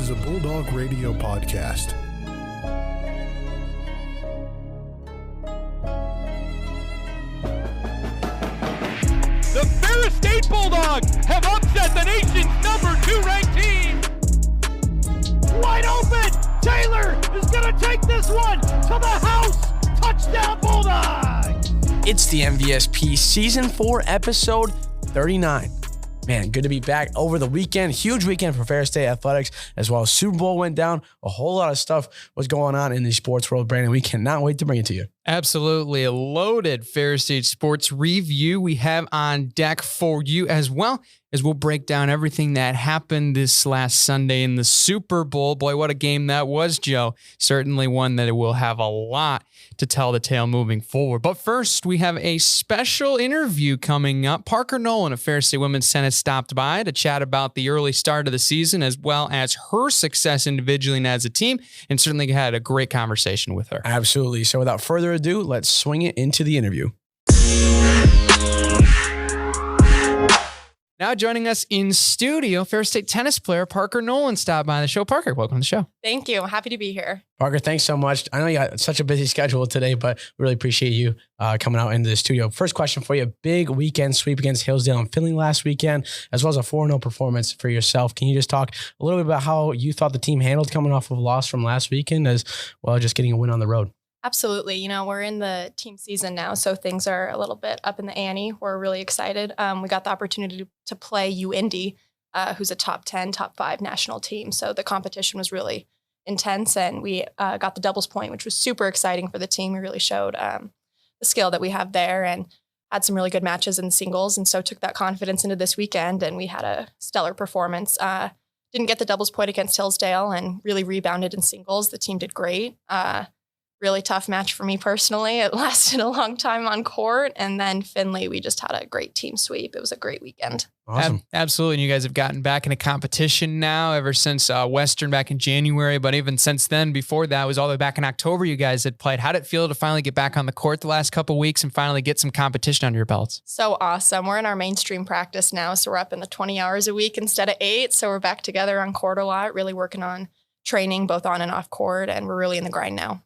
is a Bulldog Radio podcast. The Ferris State Bulldogs have upset the nation's #2 ranked team. Wide open! Taylor is going to take this one to the house! Touchdown Bulldogs! It's the MVSP Season 4, Episode 39. Man, good to be back over the weekend. Huge weekend for Ferris State Athletics, as well as Super Bowl went down. A whole lot of stuff was going on in the sports world, Brandon. We cannot wait to bring it to you. Absolutely. A loaded Ferris State sports review we have on deck for you, as well as we'll break down everything that happened this last Sunday in the Super Bowl. Boy, what a game that was, Joe. Certainly one that will have a lot to tell the tale moving forward. But first, we have a special interview coming up. Parker Nolan of Ferris State Women's Tennis stopped by to chat about the early start of the season, as well as her success individually and as a team, and certainly had a great conversation with her. Absolutely. So without further ado, let's swing it into the interview. Now joining us in studio, Ferris State tennis player Parker Nolan stopped by the show. Parker, welcome to the show. Thank you. Happy to be here. Parker, thanks so much. I know you got such a busy schedule today, but we really appreciate you coming out into the studio. First question for you. Big weekend sweep against Hillsdale and Finley last weekend, as well as a 4-0 performance for yourself. Can you just talk a little bit about how you thought the team handled coming off of a loss from last weekend, as well as just getting a win on the road? Absolutely. You know, we're in the team season now, so things are a little bit up in the ante. We're really excited. We got the opportunity to play UIndy, who's a top 10, top 5 national team. So the competition was really intense, and we got the doubles point, which was super exciting for the team. We really showed the skill that we have there and had some really good matches in singles, and so took that confidence into this weekend, and we had a stellar performance. Didn't get the doubles point against Hillsdale and really rebounded in singles. The team did great. Really tough match for me personally. It lasted a long time on court. And then Finley, we just had a great team sweep. It was a great weekend. Awesome. Absolutely. And you guys have gotten back into competition now ever since Western back in January. But even since then, before that, was all the way back in October you guys had played. How did it feel to finally get back on the court the last couple of weeks and finally get some competition under your belts? So awesome. We're in our mainstream practice now. So we're up in the 20 hours a week instead of 8. So we're back together on court a lot, really working on training both on and off court. And we're really in the grind now.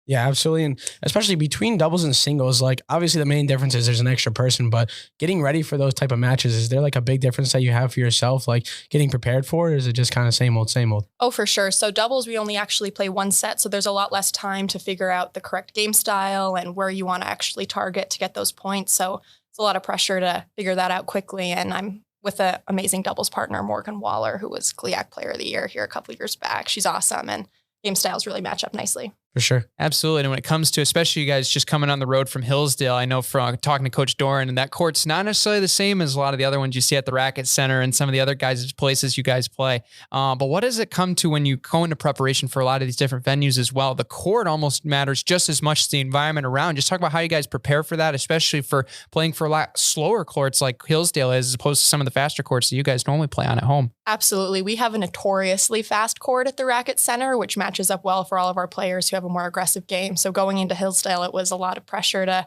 Yeah, absolutely. And especially between doubles and singles, like obviously the main difference is there's an extra person, but getting ready for those type of matches, is there like a big difference that you have for yourself, like getting prepared for it? Or is it just kind of same old, same old? Oh, for sure. So doubles, we only actually play one set. So there's a lot less time to figure out the correct game style and where you want to actually target to get those points. So it's a lot of pressure to figure that out quickly. And I'm with an amazing doubles partner, Morgan Waller, who was GLIAC Player of the Year here a couple of years back. She's awesome. And game styles really match up nicely. For sure. Absolutely. And when it comes to, especially you guys just coming on the road from Hillsdale, I know from talking to Coach Doran, and that court's not necessarily the same as a lot of the other ones you see at the Racket Center and some of the other guys' places you guys play. But what does it come to when you go into preparation for a lot of these different venues as well? The court almost matters just as much as the environment around. Just talk about how you guys prepare for that, especially for playing for a lot slower courts like Hillsdale is, as opposed to some of the faster courts that you guys normally play on at home. Absolutely. We have a notoriously fast court at the Racket Center, which matches up well for all of our players who have a more aggressive game. So going into Hillsdale, it was a lot of pressure to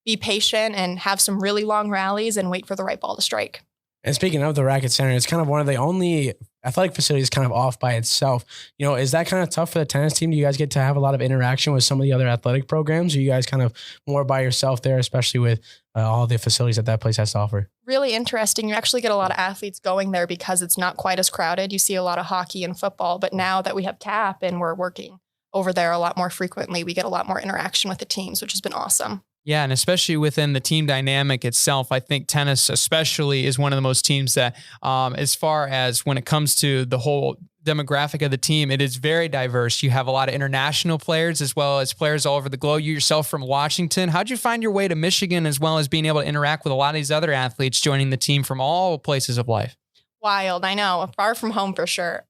be patient and have some really long rallies and wait for the right ball to strike. And speaking of the Racket Center, it's kind of one of the only athletic facilities kind of off by itself. You know, is that kind of tough for the tennis team? Do you guys get to have a lot of interaction with some of the other athletic programs? Or are you guys kind of more by yourself there, especially with all the facilities that place has to offer? Really interesting. You actually get a lot of athletes going there because it's not quite as crowded. You see a lot of hockey and football, but now that we have CAP and we're working over there a lot more frequently, we get a lot more interaction with the teams, which has been awesome. Yeah, and especially within the team dynamic itself, I think tennis especially is one of the most teams that, as far as when it comes to the whole demographic of the team, it is very diverse. You have a lot of international players as well as players all over the globe. You yourself from Washington. How'd you find your way to Michigan, as well as being able to interact with a lot of these other athletes joining the team from all places of life? Wild, I know. Far from home for sure.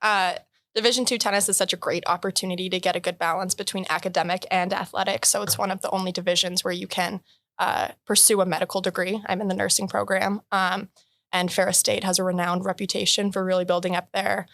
Division II tennis is such a great opportunity to get a good balance between academic and athletic. So it's one of the only divisions where you can pursue a medical degree. I'm in the nursing program. And Ferris State has a renowned reputation for really building up their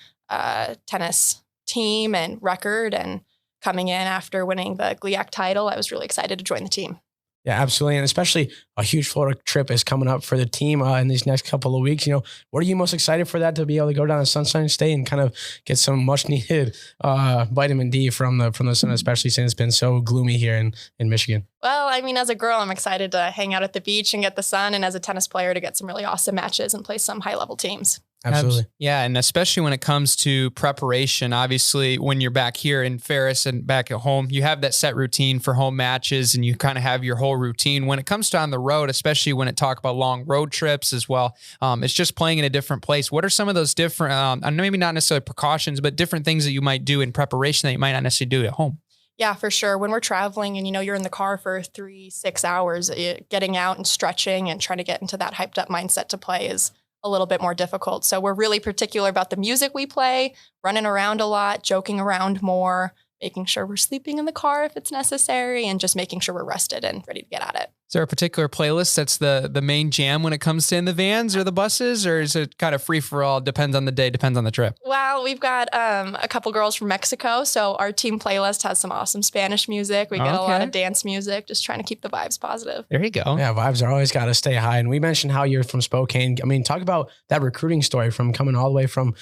tennis team and record. And coming in after winning the GLIAC title, I was really excited to join the team. Yeah, absolutely. And especially a huge Florida trip is coming up for the team in these next couple of weeks. What are you most excited for that to be able to go down to Sunshine State and kind of get some much needed vitamin D from the sun, especially since it's been so gloomy here in Michigan? Well, I mean, as a girl, I'm excited to hang out at the beach and get the sun. And as a tennis player, to get some really awesome matches and play some high level teams. Absolutely. Yeah. And especially when it comes to preparation, obviously when you're back here in Ferris and back at home, you have that set routine for home matches and you kind of have your whole routine. When it comes to on the road, especially when it talk about long road trips as well, it's just playing in a different place. What are some of those different, maybe not necessarily precautions, but different things that you might do in preparation that you might not necessarily do at home? Yeah, for sure. When we're traveling and, you're in the car for 3-6 hours, getting out and stretching and trying to get into that hyped up mindset to play is a little bit more difficult. So we're really particular about the music we play, running around a lot, joking around more, making sure we're sleeping in the car if it's necessary, and just making sure we're rested and ready to get at it. Is there a particular playlist that's the main jam when it comes to in the vans or the buses, or is it kind of free for all? Depends on the day, depends on the trip. Well, we've got a couple girls from Mexico, so our team playlist has some awesome Spanish music. We get a lot of dance music, just trying to keep the vibes positive. There you go. Yeah, vibes are always got to stay high. And we mentioned how you're from Spokane. I mean, talk about that recruiting story from coming all the way from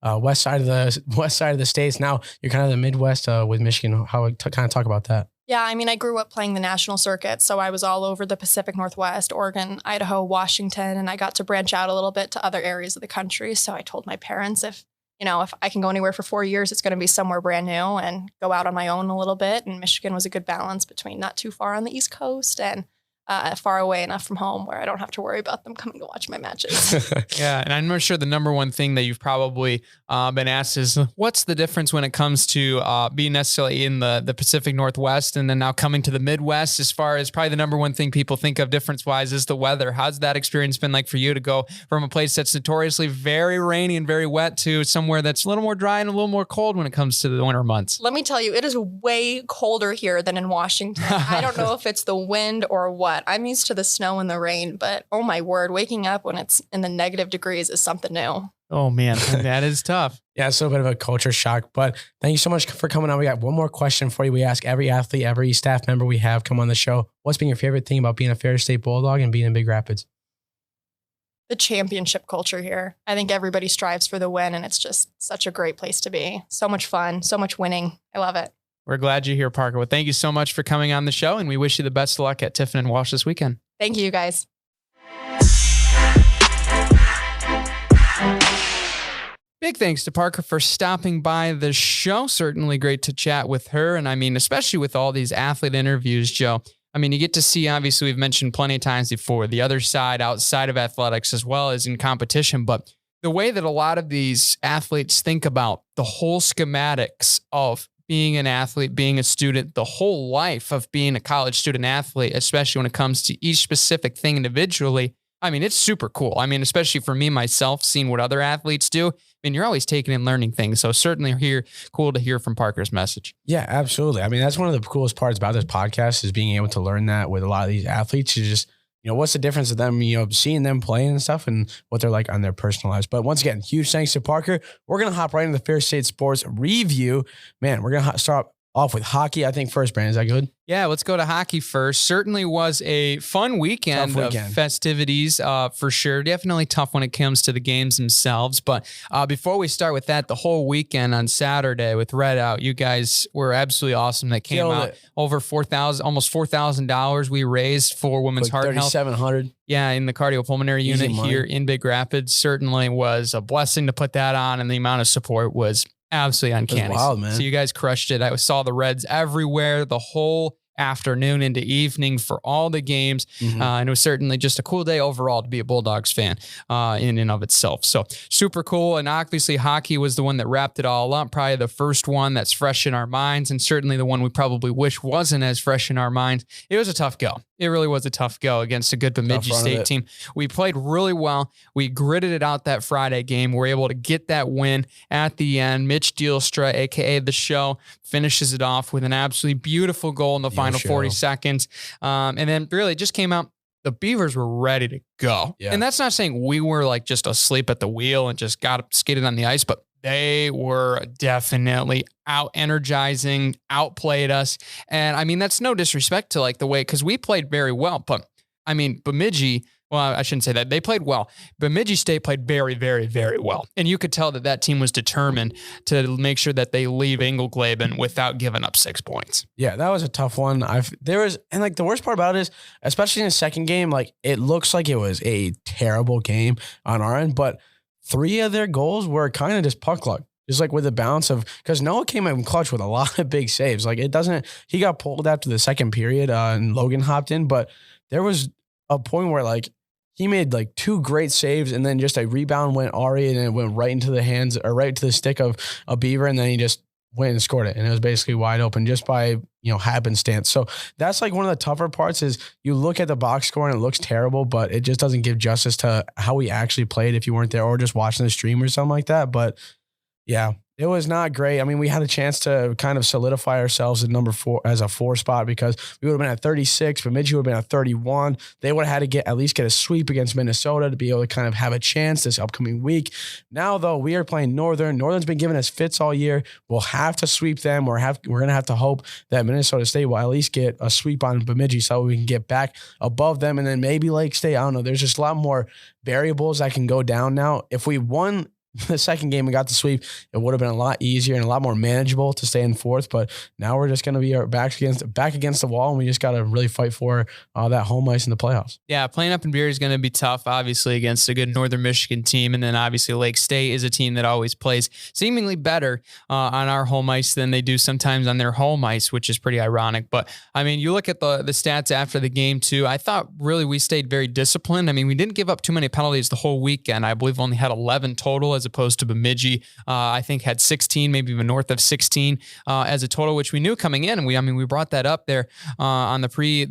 west side of the states. Now you're kind of the Midwest with Michigan. How kind of talk about that? Yeah, I mean, I grew up playing the national circuit, so I was all over the Pacific Northwest, Oregon, Idaho, Washington, and I got to branch out a little bit to other areas of the country. So I told my parents if I can go anywhere for 4 years, it's going to be somewhere brand new and go out on my own a little bit. And Michigan was a good balance between not too far on the East Coast and far away enough from home where I don't have to worry about them coming to watch my matches. Yeah. And I'm sure the number one thing that you've probably been asked is what's the difference when it comes to being necessarily in the Pacific Northwest and then now coming to the Midwest, as far as probably the number one thing people think of difference wise is the weather. How's that experience been like for you to go from a place that's notoriously very rainy and very wet to somewhere that's a little more dry and a little more cold when it comes to the winter months? Let me tell you, it is way colder here than in Washington. I don't know if it's the wind or what. I'm used to the snow and the rain, but oh my word, waking up when it's in the negative degrees is something new. Oh man, that is tough. Yeah, it's a bit of a culture shock, but thank you so much for coming on. We got one more question for you. We ask every athlete, every staff member we have come on the show, what's been your favorite thing about being a Ferris State Bulldog and being in Big Rapids? The championship culture here. I think everybody strives for the win, and it's just such a great place to be. So much fun, so much winning. I love it. We're glad you're here, Parker. Well, thank you so much for coming on the show, and we wish you the best of luck at Tiffin and Walsh this weekend. Thank you, guys. Big thanks to Parker for stopping by the show. Certainly great to chat with her. And I mean, especially with all these athlete interviews, Joe, I mean, you get to see, obviously, we've mentioned plenty of times before, the other side outside of athletics as well as in competition. But the way that a lot of these athletes think about the whole schematics of being an athlete, being a student, the whole life of being a college student athlete, especially when it comes to each specific thing individually. I mean, it's super cool. I mean, especially for me, myself, seeing what other athletes do. I mean, you're always taking and learning things. So certainly cool to hear from Parker's message. Yeah, absolutely. I mean, that's one of the coolest parts about this podcast is being able to learn that with a lot of these athletes. You just, what's the difference of them, seeing them playing and stuff and what they're like on their personal lives. But once again, huge thanks to Parker. We're going to hop right into the Ferris State Sports review. Man, we're going to start off with hockey, I think, first, Brandon. Is that good? Yeah, let's go to hockey first. Certainly was a fun weekend of festivities for sure. Definitely tough when it comes to the games themselves. But before we start with that, the whole weekend on Saturday with Red Out, you guys were absolutely awesome. That came out over almost $4,000 we raised for women's heart health. $3,700. Yeah, in the cardiopulmonary unit here in Big Rapids. Certainly was a blessing to put that on, and the amount of support was absolutely uncanny. It was wild, man. So you guys crushed it. I saw the Reds everywhere the whole afternoon into evening for all the games. And it was certainly just a cool day overall to be a Bulldogs fan in and of itself. So super cool. And obviously hockey was the one that wrapped it all up. Probably the first one that's fresh in our minds, and certainly the one we probably wish wasn't as fresh in our minds. It was a tough go. It really was a tough go against a good Bemidji State team. We played really well. We gritted it out that Friday game. We were able to get that win at the end. Mitch Dealstra, a.k.a. The Show, finishes it off with an absolutely beautiful goal in the final 40 seconds. And then really just came out. The Beavers were ready to go. Yeah. And that's not saying we were like just asleep at the wheel and just got skated on the ice, but they were definitely out energizing, outplayed us. And I mean, that's no disrespect to like the way, because we played very well. But I mean, Bemidji, well, I shouldn't say that. They played well. Bemidji State played very, very, very well. And you could tell that that team was determined to make sure that they leave Engelgleben without giving up 6 points. Yeah, that was a tough one. And like the worst part about it is, especially in the second game, like it looks like it was a terrible game on our end, but 3 of their goals were kind of just puck luck. Just like with the bounce of, because Noah came in clutch with a lot of big saves. Like he got pulled after the second period and Logan hopped in, but there was a point where like he made like 2 great saves and then just a rebound went Ari and it went right into the hands or right to the stick of a Beaver. And then he just went and scored it. And it was basically wide open just by, happenstance. So that's like one of the tougher parts is you look at the box score and it looks terrible, but it just doesn't give justice to how we actually played if you weren't there or just watching the stream or something like that. But yeah, it was not great. I mean, we had a chance to kind of solidify ourselves at number 4 as a 4 spot because we would have been at 36, Bemidji would have been at 31. They would have had to at least get a sweep against Minnesota to be able to kind of have a chance this upcoming week. Now, though, we are playing Northern. Northern's been giving us fits all year. We'll have to sweep them. We're going to have to hope that Minnesota State will at least get a sweep on Bemidji so we can get back above them. And then maybe Lake State, I don't know. There's just a lot more variables that can go down now. If we won the second game and got the sweep, it would have been a lot easier and a lot more manageable to stay in 4th. But now we're just going to be back against the wall, and we just got to really fight for that home ice in the playoffs. Yeah, playing up in Beer is going to be tough, obviously, against a good Northern Michigan team. And then obviously Lake State is a team that always plays seemingly better on our home ice than they do sometimes on their home ice, which is pretty ironic. But I mean, you look at the stats after the game too. I thought really we stayed very disciplined. I mean, we didn't give up too many penalties the whole weekend. I believe only had 11 total as opposed to Bemidji. I think had 16, maybe even north of 16 as a total, which we knew coming in. And we brought that up there on the pre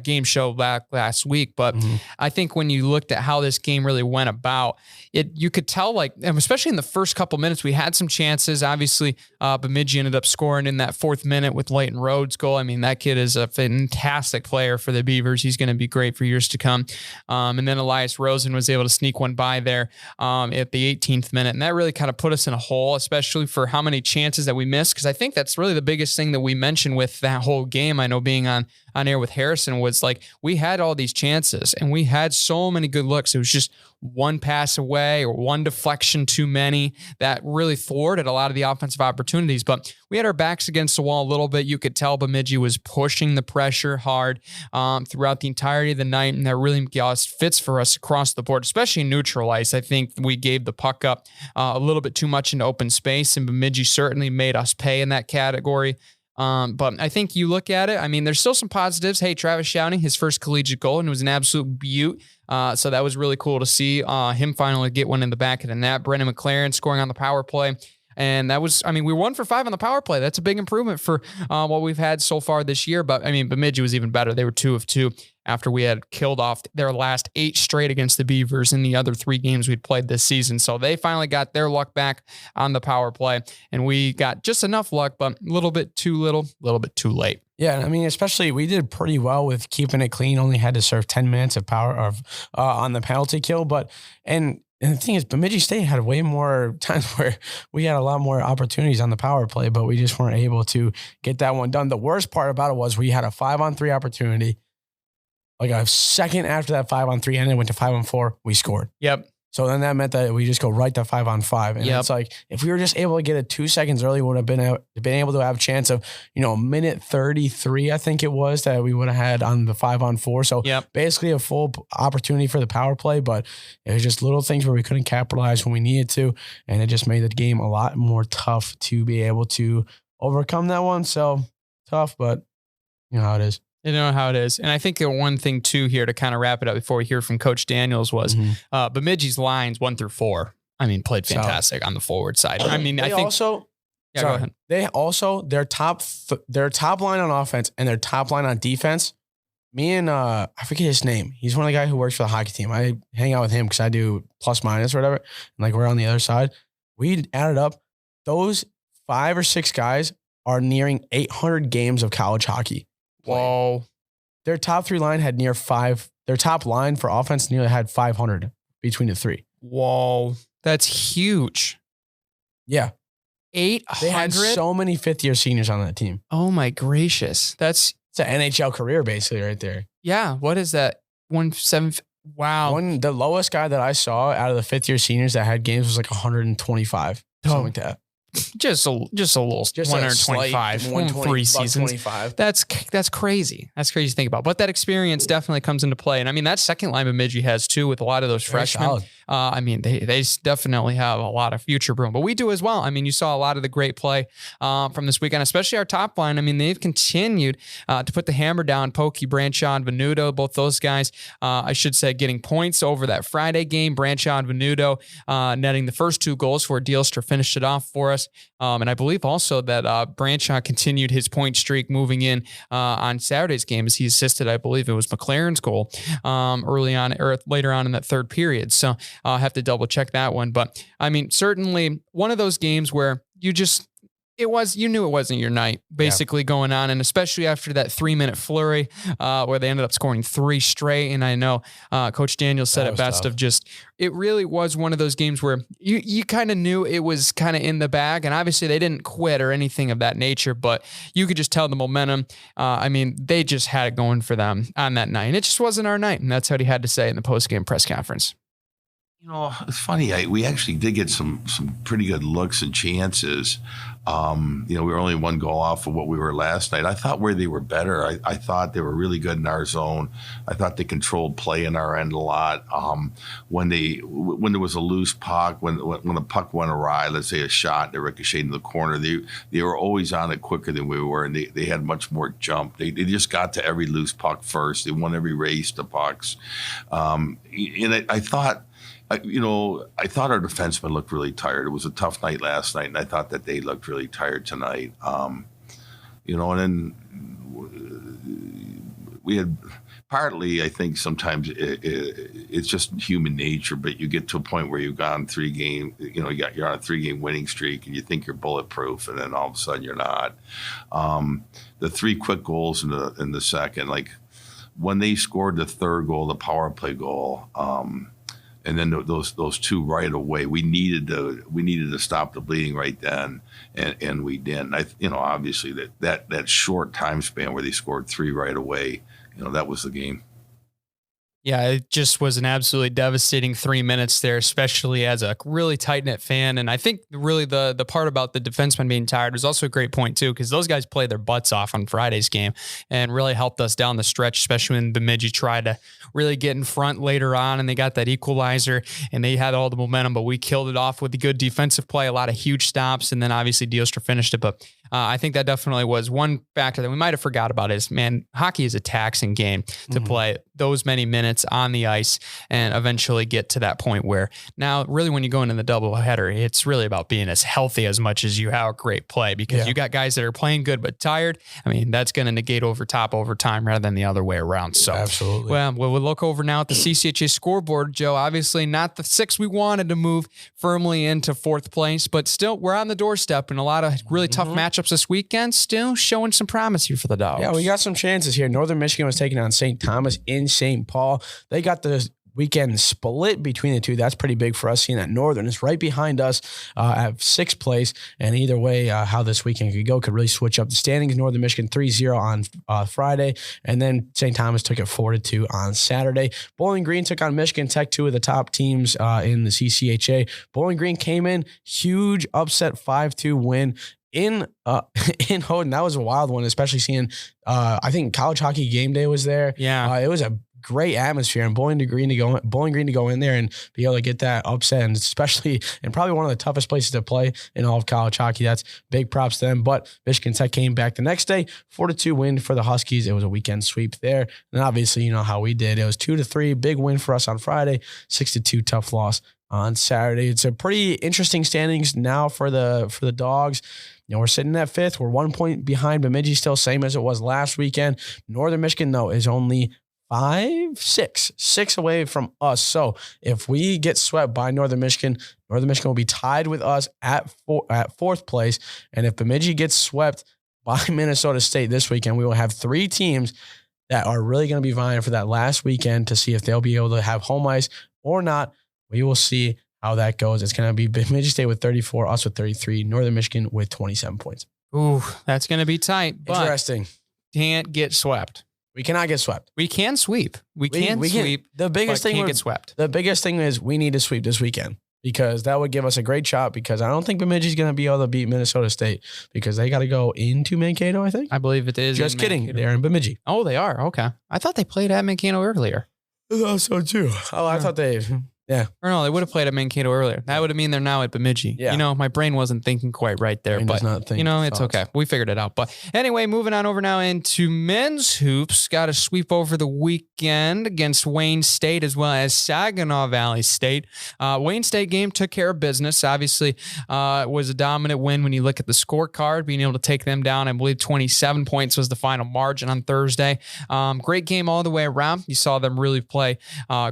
game show back last week. But I think when you looked at how this game really went about, you could tell, like, especially in the first couple minutes, we had some chances. Obviously, Bemidji ended up scoring in that 4th minute with Leighton Rhodes' goal. I mean, that kid is a fantastic player for the Beavers. He's going to be great for years to come. And then Elias Rosen was able to sneak one by there at the 18th minute. And that really kind of put us in a hole, especially for how many chances that we missed. Because I think that's really the biggest thing that we mentioned with that whole game. I know being on air with Harrison was like, we had all these chances and we had so many good looks. It was just one pass away or one deflection too many that really thwarted a lot of the offensive opportunities. But we had our backs against the wall a little bit. You could tell Bemidji was pushing the pressure hard throughout the entirety of the night, and that really got fits for us across the board, especially in neutral ice. I think we gave the puck up a little bit too much into open space, and Bemidji certainly made us pay in that category. But I think you look at it, I mean, there's still some positives. Hey, Travis Shouting, his first collegiate goal, and it was an absolute beaut. So that was really cool to see him finally get one in the back of the net. Brendan McLaren scoring on the power play. And that was, we were 1 for 5 on the power play. That's a big improvement for what we've had so far this year. But Bemidji was even better. They were 2 of 2 after we had killed off their last 8 straight against the Beavers in the other 3 games we'd played this season. So they finally got their luck back on the power play, and we got just enough luck, but a little bit too little, a little bit too late. Yeah, especially we did pretty well with keeping it clean. Only had to serve 10 minutes of power on the penalty kill, and the thing is, Bemidji State had way more times where we had a lot more opportunities on the power play, but we just weren't able to get that one done. The worst part about it was we had a 5-on-3 opportunity. Like a second after that 5-on-3 ended, went to 5-on-4, we scored. Yep. So then that meant that we just go right to 5-on-5. And it's like, if we were just able to get it 2 seconds early, we would have been able to have a chance of, minute 33, I think it was, that we would have had on the 5-on-4. So basically a full opportunity for the power play, but it was just little things where we couldn't capitalize when we needed to. And it just made the game a lot more tough to be able to overcome that one. So tough, but you know how it is. You know how it is. And I think the one thing too here to kind of wrap it up before we hear from Coach Daniels was Bemidji's lines 1 through 4. Played fantastic on the forward side. I think also, go ahead. They also, their top line on offense and their top line on defense, me and I forget his name. He's one of the guys who works for the hockey team. I hang out with him because I do plus minus or whatever. And like we're on the other side. We added up, those 5 or 6 guys are nearing 800 games of college hockey. Whoa. Their top 3 line had near 5. Their top line for offense nearly had 500 between the 3. Whoa. That's huge. Yeah. 800? They had so many fifth-year seniors on that team. Oh, my gracious. It's an NHL career, basically, right there. Yeah. What is that? 1-7. Wow. The lowest guy that I saw out of the fifth-year seniors that had games was like 125, something like that. Just a little, Just 125, 3 seasons. 25. That's crazy. That's crazy to think about. But that experience definitely comes into play. And I mean, that second line Bemidji has too, with a lot of those freshmen. I mean, they definitely have a lot of future room, but we do as well. I mean, you saw a lot of the great play from this weekend, especially our top line. I mean, they've continued to put the hammer down. Pokey, Branshaw, and Venuto, both those guys, I should say, getting points over that Friday game. Branshaw and Venuto netting the first 2 goals where Dealster finished it off for us. And I believe also that Branshaw continued his point streak moving in on Saturday's game as he assisted, I believe it was McLaren's goal early on or later on in that third period. So I'll have to double check that one. But I mean, certainly one of those games where you knew it wasn't your night basically going on. And especially after that 3-minute flurry where they ended up scoring 3 straight. And I know Coach Daniels said it best tough. It really was one of those games where you kind of knew it was kind of in the bag. And obviously they didn't quit or anything of that nature, but you could just tell the momentum. I mean, they just had it going for them on that night. And it just wasn't our night. And that's what he had to say in the post-game press conference. You know, it's funny. We actually did get some pretty good looks and chances. We were only 1 goal off of what we were last night. I thought where they were better. I thought they were really good in our zone. I thought they controlled play in our end a lot. When there was a loose puck, when the puck went awry, let's say a shot, they ricocheted in the corner. They were always on it quicker than we were, and they had much more jump. They just got to every loose puck first. They won every race to pucks, and I thought. I thought our defensemen looked really tired. It was a tough night last night, and I thought that they looked really tired tonight. And then we had partly, I think sometimes it's just human nature, but you get to a point where you've gone 3 game, you're on a 3-game winning streak and you think you're bulletproof, and then all of a sudden you're not. The 3 quick goals in the second, like when they scored the 3rd goal, the power play goal, and then those 2 right away, we needed to stop the bleeding right then, and we didn't. Obviously that short time span where they scored 3 right away, that was the game. Yeah, it just was an absolutely devastating 3 minutes there, especially as a really tight-knit fan. And I think really the part about the defenseman being tired was also a great point too, because those guys played their butts off on Friday's game and really helped us down the stretch, especially when Bemidji tried to really get in front later on and they got that equalizer and they had all the momentum, but we killed it off with the good defensive play, a lot of huge stops, and then obviously Dealster finished it. But I think that definitely was one factor that we might have forgot about is, man, hockey is a taxing game to play those many minutes on the ice and eventually get to that point where now really when you go into the doubleheader, it's really about being as healthy as much as you have great play, because you got guys that are playing good but tired. I mean, that's going to negate overtime rather than the other way around. So absolutely. Well, we'll look over now at the CCHA scoreboard, Joe. Obviously not the 6 we wanted to move firmly into 4th place, but still we're on the doorstep and a lot of really tough matchups this weekend, still showing some promise here for the Dogs. Yeah, we got some chances here. Northern Michigan was taking on St. Thomas in St. Paul. They got the weekend split between the 2. That's pretty big for us, seeing that Northern is right behind us at 6th place. And either way, how this weekend could go could really switch up the standings. Northern Michigan 3-0 on Friday, and then St. Thomas took it 4-2 on Saturday. Bowling Green took on Michigan Tech, 2 of the top teams in the CCHA. Bowling Green came in, huge upset 5-2 win in Houghton. That was a wild one, especially seeing I think College Hockey Game Day was there. Yeah, it was a great atmosphere, and Bowling Green to go in there and be able to get that upset, and especially in probably one of the toughest places to play in all of college hockey. That's big props to them. But Michigan Tech came back the next day, 4-2 win for the Huskies. It was a weekend sweep there, and obviously you know how we did. It was 2-3, big win for us on Friday, 6-2 tough loss on Saturday. It's a pretty interesting standings now for the Dogs. You know, we're sitting at 5th. We're 1 point behind Bemidji, still same as it was last weekend. Northern Michigan, though, is only 6 away from us. So if we get swept by Northern Michigan will be tied with us at 4th place. And if Bemidji gets swept by Minnesota State this weekend, we will have 3 teams that are really going to be vying for that last weekend to see if they'll be able to have home ice or not. We will see how that goes. It's going to be Bemidji State with 34, us with 33, Northern Michigan with 27 points. Ooh, that's going to be tight. But Interesting. Can't get swept. We cannot get swept. We can sweep. We can sweep. The biggest thing can't get swept. The biggest thing is we need to sweep this weekend because that would give us a great shot because I don't think Bemidji's going to be able to beat Minnesota State because they got to go into Mankato, I think. I believe it is. Just kidding. They're in Bemidji. Oh, they are. Okay. I thought they played at Mankato earlier. I thought so too. Oh, I thought they... Yeah. Or no, they would have played at Mankato earlier. That would have mean they're now at Bemidji. Yeah. You know, my brain wasn't thinking quite right there, but you know, it's okay. We figured it out. But anyway, moving on over now into men's hoops. Got a sweep over the weekend against Wayne State as well as Saginaw Valley State. Wayne State game took care of business. Obviously, it was a dominant win when you look at the scorecard, being able to take them down. I believe 27 points was the final margin on Thursday. Great game all the way around. You saw them really play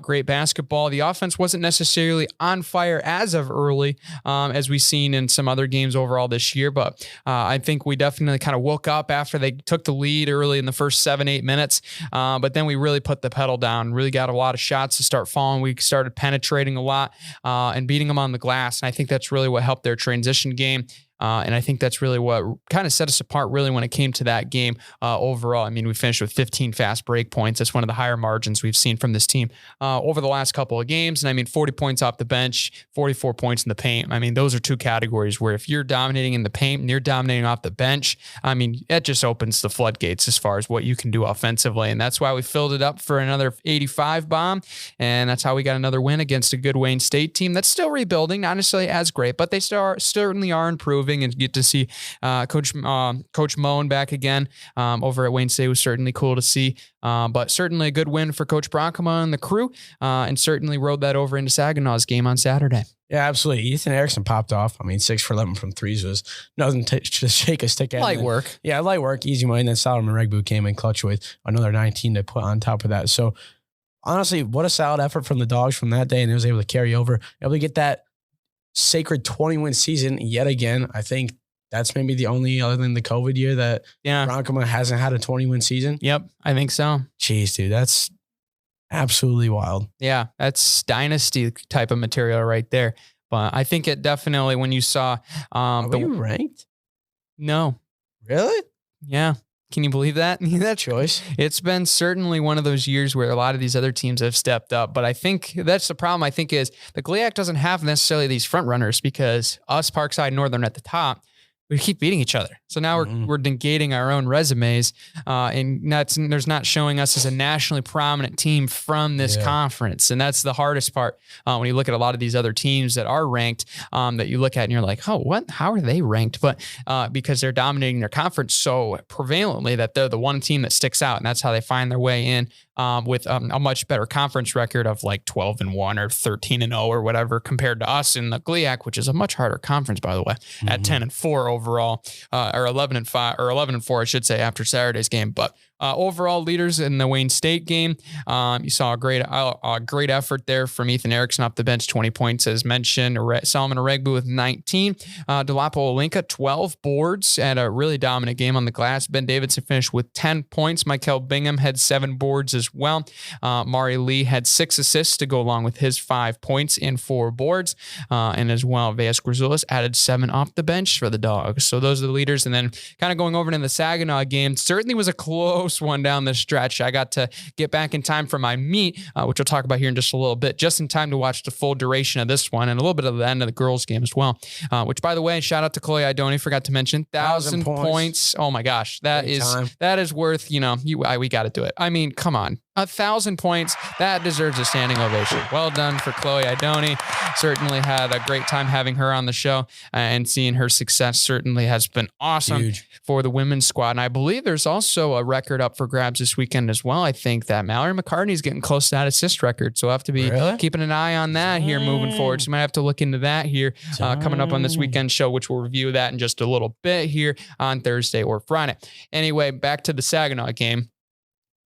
great basketball. The offense wasn't necessarily on fire as of early, as we've seen in some other games overall this year. But I think we definitely kind of woke up after they took the lead early in the first 7-8 minutes. But then we really put the pedal down, really got a lot of shots to start falling. We started penetrating a lot and beating them on the glass. And I think that's really what helped their transition game. And I think that's really what kind of set us apart really when it came to that game overall. I mean, we finished with 15 fast break points. That's one of the higher margins we've seen from this team over the last couple of games. And I mean, 40 points off the bench, 44 points in the paint. I mean, those are two categories where if you're dominating in the paint and you're dominating off the bench, I mean, it just opens the floodgates as far as what you can do offensively. And that's why we filled it up for another 85 bomb. And that's how we got another win against a good Wayne State team that's still rebuilding, not necessarily as great, but they certainly are improving. And get to see Coach Moan back again over at Wayne State was certainly cool to see. But certainly a good win for Coach Bronkema and the crew, and certainly rode that over into Saginaw's game on Saturday. Yeah, absolutely. Ethan Erickson popped off. I mean, 6 for 11 from threes was nothing to shake a stick at. Light work. Yeah, light work, easy money. And then Solomon Regbu came in clutch with another 19 to put on top of that. So honestly, what a solid effort from the Dogs from that day, and it was able to carry over, able to get that sacred 20-win season yet again. I think that's maybe the only, other than the COVID year, that Bronkema hasn't had a 20-win season. Yep, I think so. Jeez, dude, that's absolutely wild. Yeah, that's dynasty type of material right there. But I think it definitely, when you saw... Are we ranked? No. Really? Yeah. Can you believe that? That choice. It's been certainly one of those years where a lot of these other teams have stepped up. But I think that's the problem, I think, is the GLIAC doesn't have necessarily these front runners because us, Parkside, Northern at the top, we keep beating each other. So now we're negating our own resumes, and there's not showing us as a nationally prominent team from this conference. And that's the hardest part when you look at a lot of these other teams that are ranked, that you look at and you're like, oh, what? How are they ranked? But because they're dominating their conference so prevalently that they're the one team that sticks out, and that's how they find their way in with a much better conference record of like 12-1 or 13-0 or whatever compared to us in the GLIAC, which is a much harder conference, by the way, at 10-4 overall, or 11-5 or 11-4, I should say, after Saturday's game. But overall leaders in the Wayne State game, you saw a great effort there from Ethan Erickson off the bench, 20 points as mentioned. Solomon Regbu with 19. Delapo Olinka, 12 boards, at a really dominant game on the glass. Ben Davidson finished with 10 points. Michael Bingham had 7 boards as well. Mari Lee had 6 assists to go along with his 5 points and 4 boards. And as well, Veas Grizulis added 7 off the bench for the Dogs. So those are the leaders. And then kind of going over to the Saginaw game, certainly was a close one down the stretch. I got to get back in time for my meet, which we'll talk about here in just a little bit, just in time to watch the full duration of this one and a little bit of the end of the girls game as well, which, by the way, shout out to Chloe Idoni, forgot to mention, 1,000 points. Oh my gosh, that is worth, we got to do it. I mean, come on. 1,000 points. That deserves a standing ovation. Well done for Chloe Idoni. Certainly had a great time having her on the show, and seeing her success certainly has been awesome for the women's squad. And I believe there's also a record up for grabs this weekend as well. I think that Mallory McCartney's getting close to that assist record. So I have to be keeping an eye on that here moving forward. So you might have to look into that here coming up on this weekend show, which we'll review that in just a little bit here on Thursday or Friday. Anyway, back to the Saginaw game.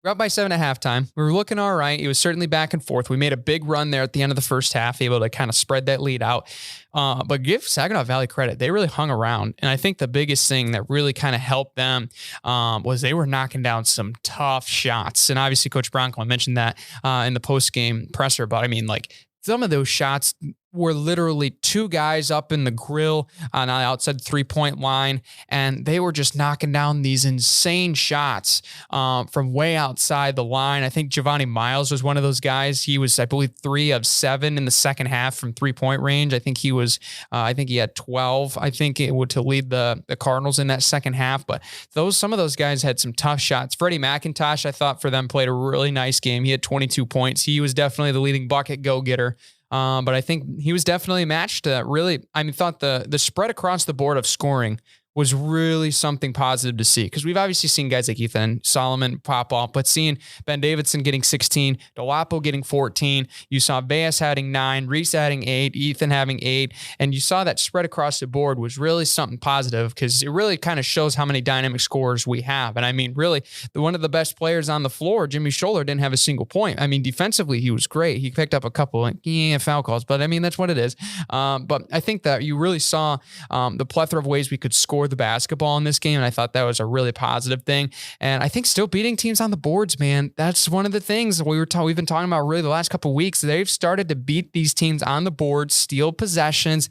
We're up by 7 at halftime. We were looking all right. It was certainly back and forth. We made a big run there at the end of the first half, able to kind of spread that lead out. But give Saginaw Valley credit. They really hung around. And I think the biggest thing that really kind of helped them was they were knocking down some tough shots. And obviously, Coach Bronco mentioned that in the post-game presser. But I mean, like, some of those shots were literally two guys up in the grill on the outside 3-point line, and they were just knocking down these insane shots from way outside the line. I think Giovanni Miles was one of those guys. He was, I believe, 3 of 7 in the second half from 3-point range. I think he was, I think he had 12. I think it would to lead the Cardinals in that second half. But some of those guys had some tough shots. Freddie McIntosh, I thought for them played a really nice game. He had 22 points. He was definitely the leading bucket go-getter. But I think he was definitely matched. Thought the spread across the board of scoring was really something positive to see, because we've obviously seen guys like Ethan Solomon pop off, but seeing Ben Davidson getting 16, Dolapo getting 14, you saw Veas having 9, Reese having 8, Ethan having 8, and you saw that spread across the board was really something positive, because it really kind of shows how many dynamic scorers we have. And I mean, really, one of the best players on the floor, Jimmy Scholler, didn't have a single point. I mean, defensively, he was great. He picked up a couple of foul calls, but I mean, that's what it is. But I think that you really saw the plethora of ways we could score the basketball in this game, and I thought that was a really positive thing. And I think still beating teams on the boards, man, that's one of the things we've been talking about really the last couple of weeks. They've started to beat these teams on the board, steal possessions.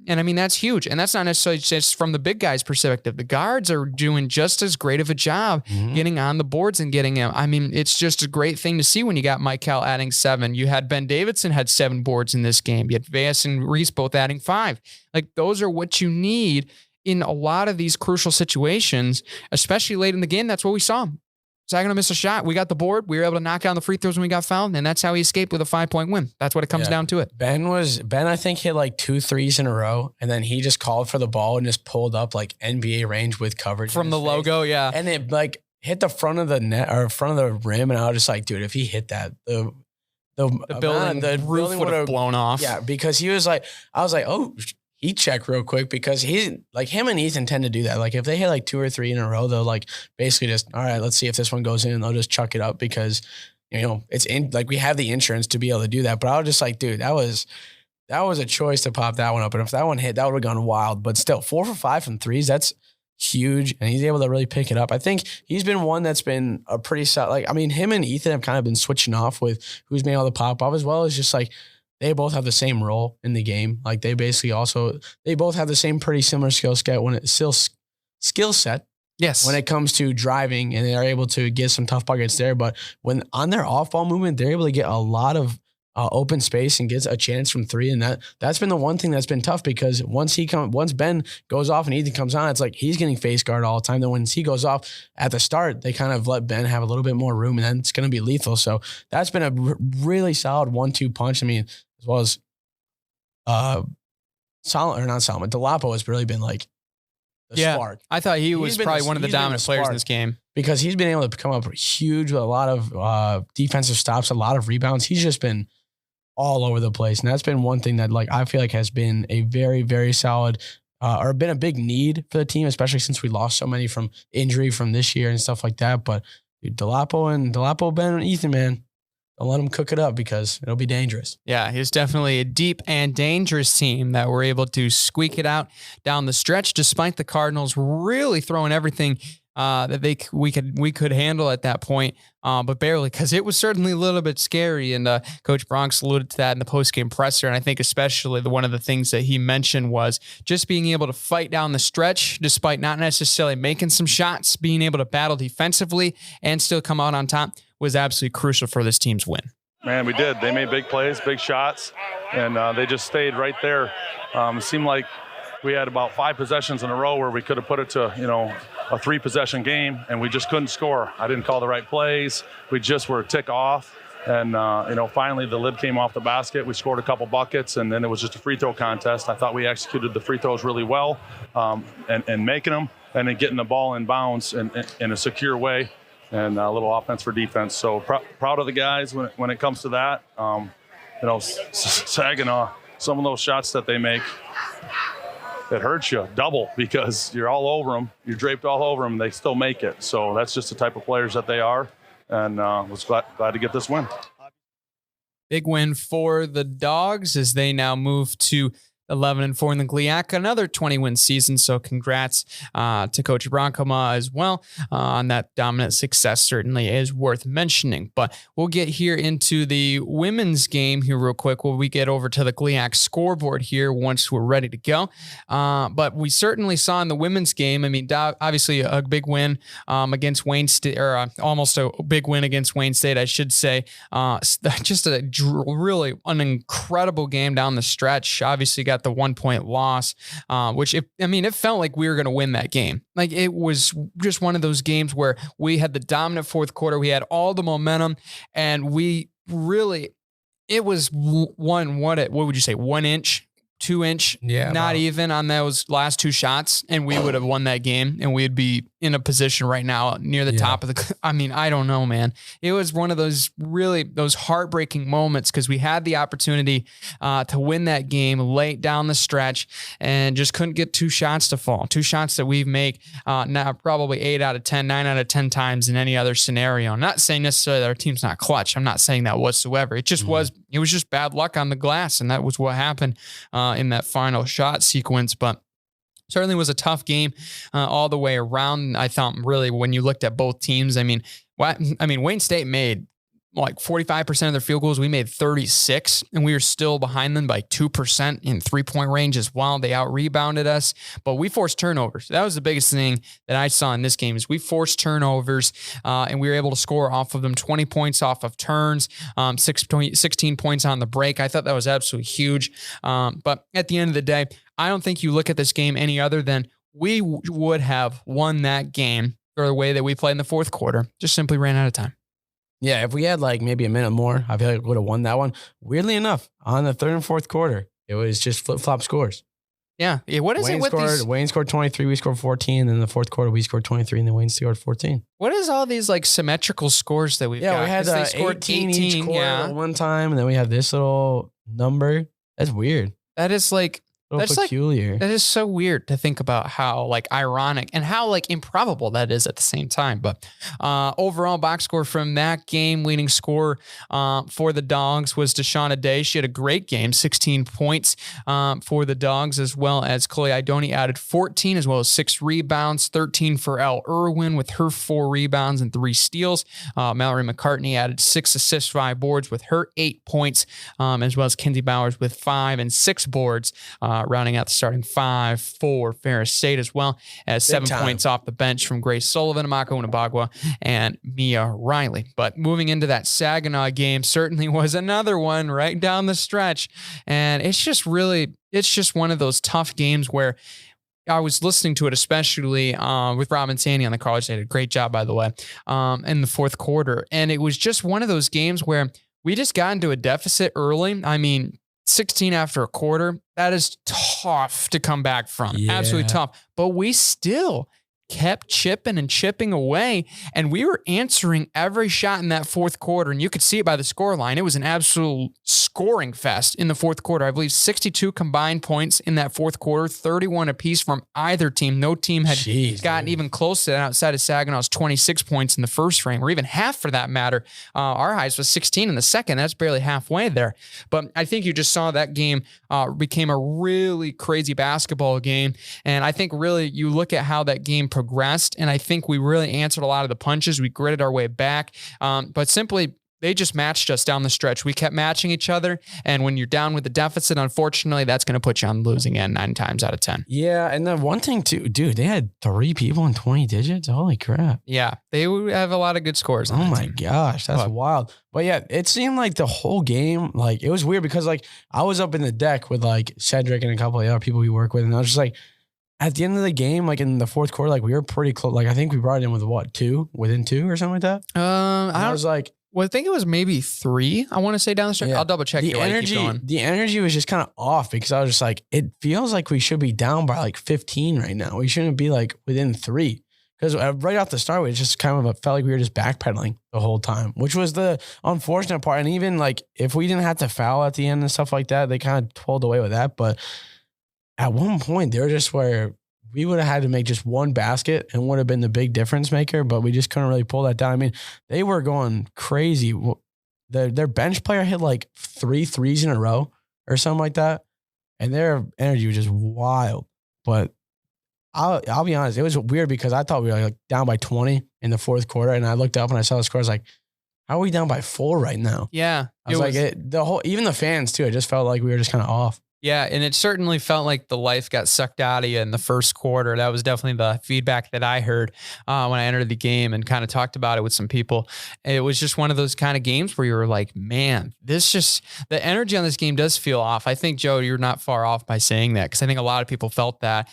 And I mean, that's huge. And that's not necessarily just from the big guys' perspective. The guards are doing just as great of a job getting on the boards and getting them. I mean, it's just a great thing to see when you got Michael adding 7. You had Ben Davidson had 7 boards in this game. You had Veas and Reese both adding 5. Like, those are what you need in a lot of these crucial situations, especially late in the game. That's what we saw. Saginaw missed a shot. We got the board. We were able to knock down the free throws when we got fouled, and that's how he escaped with a 5-point win. That's what it comes down to it. Ben, I think, hit like 2 threes in a row, and then he just called for the ball and just pulled up like NBA range with coverage from the logo. Yeah. And it like hit the front of the net or front of the rim. And I was just like, dude, if he hit that, the roof would have blown off. Yeah. Because he was like, I was like, oh, heat check real quick, because he's like, him and Ethan tend to do that. Like, if they hit like 2 or 3 in a row, they'll like basically just, all right, let's see if this one goes in, and they'll just chuck it up, because, it's in, like, we have the insurance to be able to do that. But I was just like, dude, that was a choice to pop that one up. And if that one hit, that would have gone wild. But still, 4 for 5 from threes, that's huge. And he's able to really pick it up. I think he's been one that's been a pretty solid, like, I mean, him and Ethan have kind of been switching off with who's been able to pop off, as well as just like, they both have the same role in the game. Like, they both have the same pretty similar skill set. Yes. When it comes to driving, and they are able to get some tough buckets there. But when on their off ball movement, they're able to get a lot of open space and gets a chance from 3. And that's been the one thing that's been tough, because once Ben goes off and Ethan comes on, it's like he's getting face guard all the time. Then once he goes off at the start, they kind of let Ben have a little bit more room, and then it's going to be lethal. So that's been a really solid 1-2 punch. I mean, as well as Dolapo has really been like the spark. I thought he was probably one of the dominant players in this game, because he's been able to come up huge with a lot of defensive stops, a lot of rebounds. He's just been all over the place. And that's been one thing that, like, I feel like has been a very, very solid or been a big need for the team, especially since we lost so many from injury from this year and stuff like that. But dude, Dolapo, Ben, and Ethan, man, don't let them cook it up, because it'll be dangerous. Yeah, he's definitely a deep and dangerous team that were able to squeak it out down the stretch, despite the Cardinals really throwing everything that we could handle at that point, but barely, because it was certainly a little bit scary. And Coach Bronx alluded to that in the postgame presser. And I think especially one of the things that he mentioned was just being able to fight down the stretch, despite not necessarily making some shots, being able to battle defensively and still come out on top was absolutely crucial for this team's win. Man, we did. They made big plays, big shots, and they just stayed right there. It seemed like we had about 5 possessions in a row where we could have put it to, a 3-possession game, and we just couldn't score. I didn't call the right plays. We just were a tick off. And, finally the lid came off the basket. We scored a couple buckets, and then it was just a free throw contest. I thought we executed the free throws really well, and making them, and then getting the ball in bounds in a secure way, and a little offense for defense. So proud of the guys when it comes to that. Saginaw, some of those shots that they make, it hurts you double, because you're all over them. You're draped all over them. They still make it. So that's just the type of players that they are. And was glad to get this win. Big win for the Dogs as they now move to 11-4 in the GLIAC, another 20-win season. So congrats to Coach Bronkema as well on that dominant success. Certainly is worth mentioning. But we'll get here into the women's game here real quick while we get over to the GLIAC scoreboard here once we're ready to go. But we certainly saw in the women's game, I mean, obviously a big win against Wayne State, or almost a big win against Wayne State, I should say. Just really an incredible game down the stretch. Obviously got the 1-point loss, which it felt like we were going to win that game. Like it was just one of those games where we had the dominant fourth quarter. We had all the momentum, and it was what would you say, 1 inch, 2 inch, not even on those last two shots, and we would have won that game, and we'd be in a position right now near the top of the. I don't know, man. It was one of those heartbreaking moments because we had the opportunity to win that game late down the stretch and just couldn't get 2 shots to fall. 2 shots that we make now probably 8 out of 10, 9 out of 10 times in any other scenario. I'm not saying necessarily that our team's not clutch. I'm not saying that whatsoever. It just was. It was just bad luck on the glass, and that was what happened in that final shot sequence. But certainly was a tough game all the way around. I thought really when you looked at both teams, Wayne State made like 45% of their field goals. We made 36, and we were still behind them by 2% in 3-point range as well. They out-rebounded us, but we forced turnovers. That was the biggest thing that I saw in this game is we forced turnovers, and we were able to score off of them 20 points off of turns, 16 points on the break. I thought that was absolutely huge. But at the end of the day, I don't think you look at this game any other than we would have won that game for the way that we played in the fourth quarter. Just simply ran out of time. Yeah, if we had like maybe a minute more, I feel like we would have won that one. Weirdly enough, on the third and fourth quarter, it was just flip-flop scores. Yeah. What is it with these? Wayne scored 23, we scored 14, and then the fourth quarter, we scored 23, and then Wayne scored 14. What is all these like symmetrical scores that we've got? Yeah, we had they scored 18 each quarter at one time, and then we had this little number. That's weird. That is like... That's peculiar. That is so weird to think about how like ironic and how like improbable that is at the same time. But overall box score from that game, leading score for the Dogs was Deshauna Day. She had a great game, 16 points for the Dogs, as well as Chloe Idoni added 14, as well as 6 rebounds, 13 for Elle Irwin with her 4 rebounds and 3 steals. Mallory McCartney added 6 assists, 5 boards with her 8 points, as well as Kinsey Bowers with 5 and 6 boards. Rounding out the starting 5 for Ferris State, as well as 7 points off the bench from Grace Sullivan, Amaka Unabagwa, and Mia Riley. But moving into that Saginaw game certainly was another one right down the stretch. And it's just one of those tough games where I was listening to it, especially with Robin Sandy on the college. They did a great job, by the way, in the fourth quarter. And it was just one of those games where we just got into a deficit early. 16 after a quarter, that is tough to come back from. Yeah. Absolutely tough. But we still kept chipping away, and we were answering every shot in that fourth quarter, and you could see it by the score line. It was an absolute scoring fest in the fourth quarter. I believe 62 combined points in that fourth quarter, 31 apiece from either team. No team had gotten even close to that outside of Saginaw's 26 points in the first frame, or even half for that matter. Our highest was 16 in the second. That's barely halfway there. But I think you just saw that game became a really crazy basketball game, and I think really you look at how that game progressed, and I think we really answered a lot of the punches. We gritted our way back, but simply they just matched us down the stretch. We kept matching each other, and when you're down with the deficit, unfortunately, that's going to put you on the losing end 9 times out of 10. Yeah, and then one thing too, dude, they had 3 people in 20 digits. Holy crap! Yeah, they have a lot of good scores. Oh my gosh, that's wild. But yeah, it seemed like the whole game, like it was weird because like I was up in the deck with like Cedric and a couple of other people we work with, and I was just like, at the end of the game, like in the fourth quarter, like we were pretty close. Like I think we brought it in with what, 2 within 2 or something like that. I was like, well, I think it was maybe 3. I want to say down the stretch. Yeah. I'll double check. The energy was just kind of off because I was just like, it feels like we should be down by like 15 right now. We shouldn't be like within 3 because right off the start, it just kind of felt like we were just backpedaling the whole time, which was the unfortunate part. And even like if we didn't have to foul at the end and stuff like that, they kind of pulled away with that. But at one point, they were just where we would have had to make just one basket and would have been the big difference maker, but we just couldn't really pull that down. I mean, they were going crazy. Their bench player hit like 3 threes in a row or something like that. and their energy was just wild. But I'll be honest, it was weird because I thought we were like down by 20 in the fourth quarter, and I looked up and I saw the score. I was like, how are we down by 4 right now? Yeah. I was like, even the fans too, it just felt like we were just kind of off. Yeah, and it certainly felt like the life got sucked out of you in the first quarter. That was definitely the feedback that I heard when I entered the game and kind of talked about it with some people. It was just one of those kind of games where you were like, man, the energy on this game does feel off. I think, Joe, you're not far off by saying that, because I think a lot of people felt that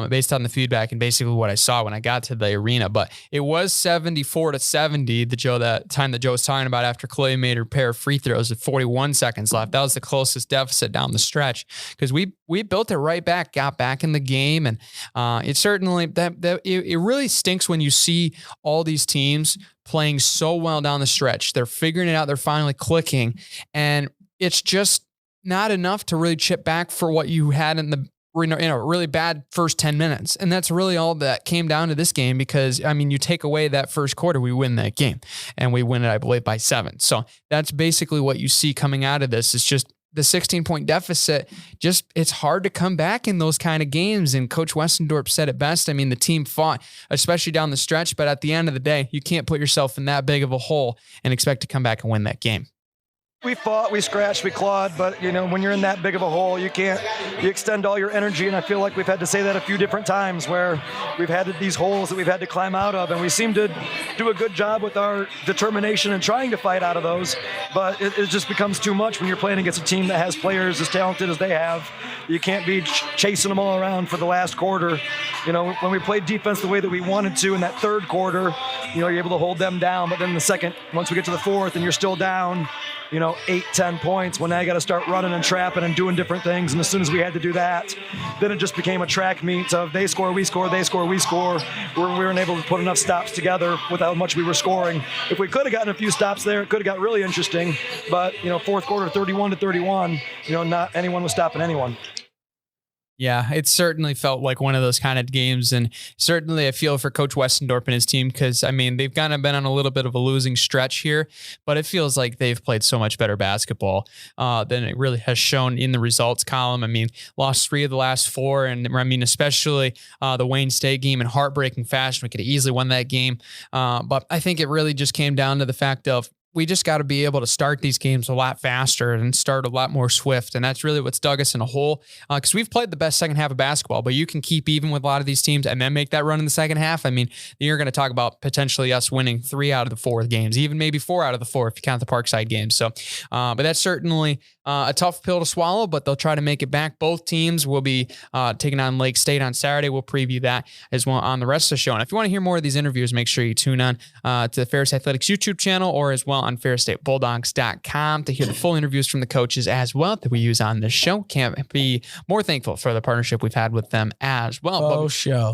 based on the feedback and basically what I saw when I got to the arena. But it was 74-70, that time that Joe was talking about after Chloe made her pair of free throws with 41 seconds left. That was the closest deficit down the stretch, because we built it right back, got back in the game. And it certainly, it really stinks when you see all these teams playing so well down the stretch. They're figuring it out. They're finally clicking. And it's just not enough to really chip back for what you had in the really bad first 10 minutes. And that's really all that came down to this game, because, I mean, you take away that first quarter, we win that game, and we win it, I believe, by 7. So that's basically what you see coming out of this. It's just the 16-point deficit. It's hard to come back in those kind of games. And Coach Westendorp said it best. I mean, the team fought, especially down the stretch, but at the end of the day, you can't put yourself in that big of a hole and expect to come back and win that game. We fought, we scratched, we clawed, but when you're in that big of a hole, you extend all your energy, and I feel like we've had to say that a few different times where we've had these holes that we've had to climb out of, and we seem to do a good job with our determination and trying to fight out of those, but it just becomes too much when you're playing against a team that has players as talented as they have. You can't be chasing them all around for the last quarter. When we played defense the way that we wanted to in that third quarter, you're able to hold them down, but then the second, once we get to the fourth and you're still down, 8-10 points, well, now you got to start running and trapping and doing different things. And as soon as we had to do that, then it just became a track meet of they score, we score, they score, we score, where we weren't able to put enough stops together with how much we were scoring. If we could have gotten a few stops there, it could have got really interesting. But, fourth quarter, 31-31, not anyone was stopping anyone. Yeah, it certainly felt like one of those kind of games, and certainly I feel for Coach Westendorp and his team, because, I mean, they've kind of been on a little bit of a losing stretch here, but it feels like they've played so much better basketball than it really has shown in the results column. I mean, lost 3 of the last 4, and I mean, especially the Wayne State game in heartbreaking fashion. We could have easily won that game, but I think it really just came down to the fact of, we just got to be able to start these games a lot faster and start a lot more swift. And that's really what's dug us in a hole, because we've played the best second half of basketball, but you can keep even with a lot of these teams and then make that run in the second half. I mean, you're going to talk about potentially us winning 3 out of the 4 games, even maybe 4 out of the 4 if you count the Parkside games. So, but that's certainly a tough pill to swallow, but they'll try to make it back. Both teams will be taking on Lake State on Saturday. We'll preview that as well on the rest of the show. And if you want to hear more of these interviews, make sure you tune on to the Ferris Athletics YouTube channel, or as well on FerrisStateBulldogs.com to hear the full interviews from the coaches as well that we use on this show. Can't be more thankful for the partnership we've had with them as well.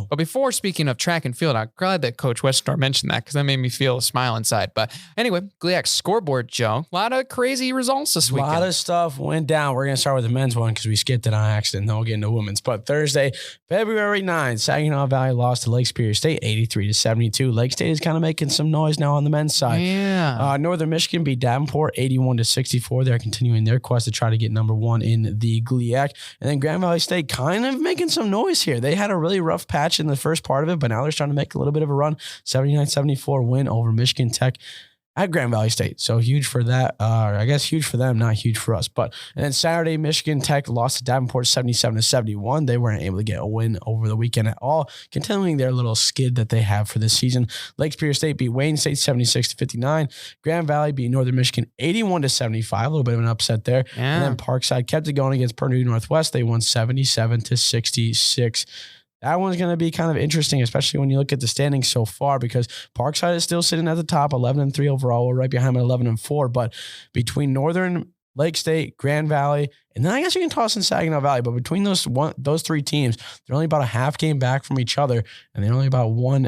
But before speaking of track and field, I'm glad that Coach Westendorp mentioned that, because that made me feel a smile inside. But anyway, GLIAC's scoreboard, Joe. A lot of crazy results this weekend. A lot of stuff went down. We're going to start with the men's one because we skipped it on accident. Then we'll get into women's. But Thursday, February 9th, Saginaw Valley lost to Lake Superior State 83-72. Lake State is kind of making some noise now on the men's side. Yeah. Northern Michigan beat Davenport 81-64. They're continuing their quest to try to get number 1 in the GLIAC. And then Grand Valley State kind of making some noise here. They had a really rough patch in the first part of it, but now they're starting to make a little bit of a run. 79-74 win over Michigan Tech at Grand Valley State. So huge for that. I guess huge for them, not huge for us. And then Saturday, Michigan Tech lost to Davenport 77-71. They weren't able to get a win over the weekend at all, continuing their little skid that they have for this season. Lake Superior State beat Wayne State 76-59. Grand Valley beat Northern Michigan 81-75. A little bit of an upset there. Yeah. And then Parkside kept it going against Purdue Northwest. They won 77-66. That one's going to be kind of interesting, especially when you look at the standings so far, because Parkside is still sitting at the top, 11-3 overall. We're right behind them at 11-4. But between Northern, Lake State, Grand Valley, and then I guess you can toss in Saginaw Valley, but between those 3 teams, they're only about a half game back from each other, and they're only about one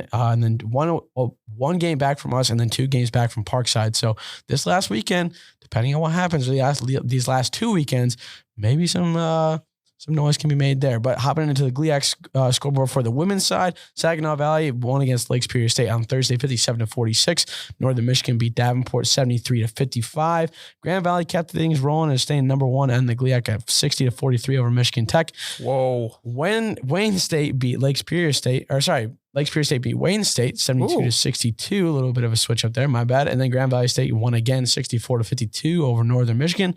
game back from us, and then 2 games back from Parkside. So this last weekend, depending on what happens these last 2 weekends, maybe some some noise can be made there. But hopping into the GLIAC scoreboard for the women's side, Saginaw Valley won against Lake Superior State on Thursday, 57-46. Northern Michigan beat Davenport 73-55. Grand Valley kept things rolling and staying number one and the GLIAC at 60-43 over Michigan Tech. Whoa. When Wayne State beat Lake Superior State beat Wayne State 72-62. A little bit of a switch up there, my bad. And then Grand Valley State won again 64-52 over Northern Michigan.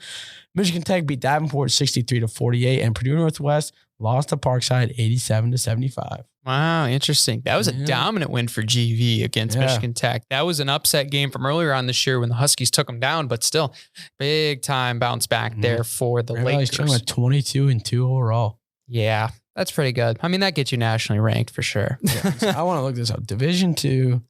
Michigan Tech beat Davenport 63-48, and Purdue Northwest lost to Parkside 87-75. Wow, interesting. That was a dominant win for GV against Michigan Tech. That was an upset game from earlier on this year when the Huskies took them down, but still big time bounce back there for the Lakers. Like 22-2 overall. Yeah, that's pretty good. I mean, that gets you nationally ranked for sure. I want to look this up. Division II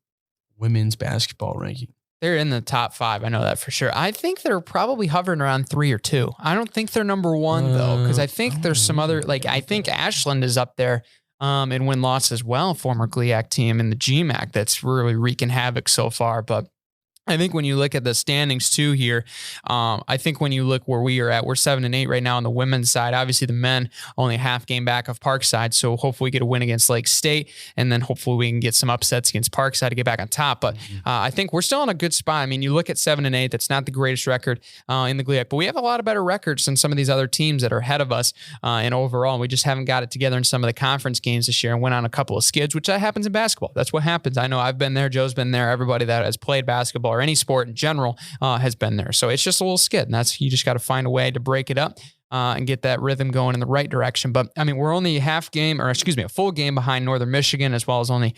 women's basketball ranking. They're in the top 5. I know that for sure. I think they're probably hovering around 3 or 2. I don't think they're number 1 though, because I think there's some other, like I think Ashland is up there in win-loss as well, former GLIAC team in the GMAC that's really wreaking havoc so far. But I think when you look at the standings too here, I think when you look where we are at, we're 7-8 right now on the women's side. Obviously the men only a half game back of Parkside. So hopefully we get a win against Lake State, and then hopefully we can get some upsets against Parkside to get back on top. But I think we're still in a good spot. I mean, you look at 7-8, that's not the greatest record in the GLIAC, but we have a lot of better records than some of these other teams that are ahead of us in overall. And we just haven't got it together in some of the conference games this year and went on a couple of skids, which that happens in basketball. That's what happens. I know I've been there. Joe's been there. Everybody that has played basketball or any sport in general has been there. So it's just a little skid, and you just got to find a way to break it up and get that rhythm going in the right direction. But I mean, we're only a full game behind Northern Michigan, as well as only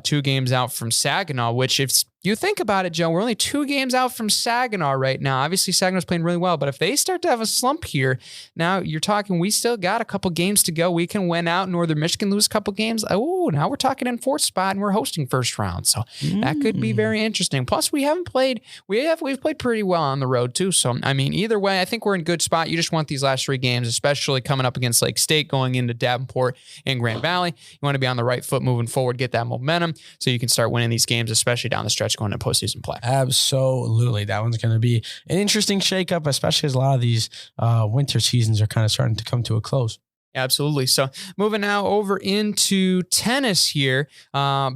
2 games out from Saginaw, which if you think about it, Joe, we're only 2 games out from Saginaw right now. Obviously, Saginaw's playing really well, but if they start to have a slump here, now you're talking, we still got a couple games to go. We can win out. Northern Michigan lose a couple games. Oh, now we're talking in 4th spot and we're hosting first round. So that could be very interesting. Plus, we've played pretty well on the road too. So, I mean, either way, I think we're in a good spot. You just want these last 3 games, especially coming up against Lake State, going into Davenport and Grand Valley. You want to be on the right foot moving forward, get that momentum so you can start winning these games, especially down the stretch going into postseason play. Absolutely. That one's going to be an interesting shakeup, especially as a lot of these winter seasons are kind of starting to come to a close. Absolutely. So moving now over into tennis here.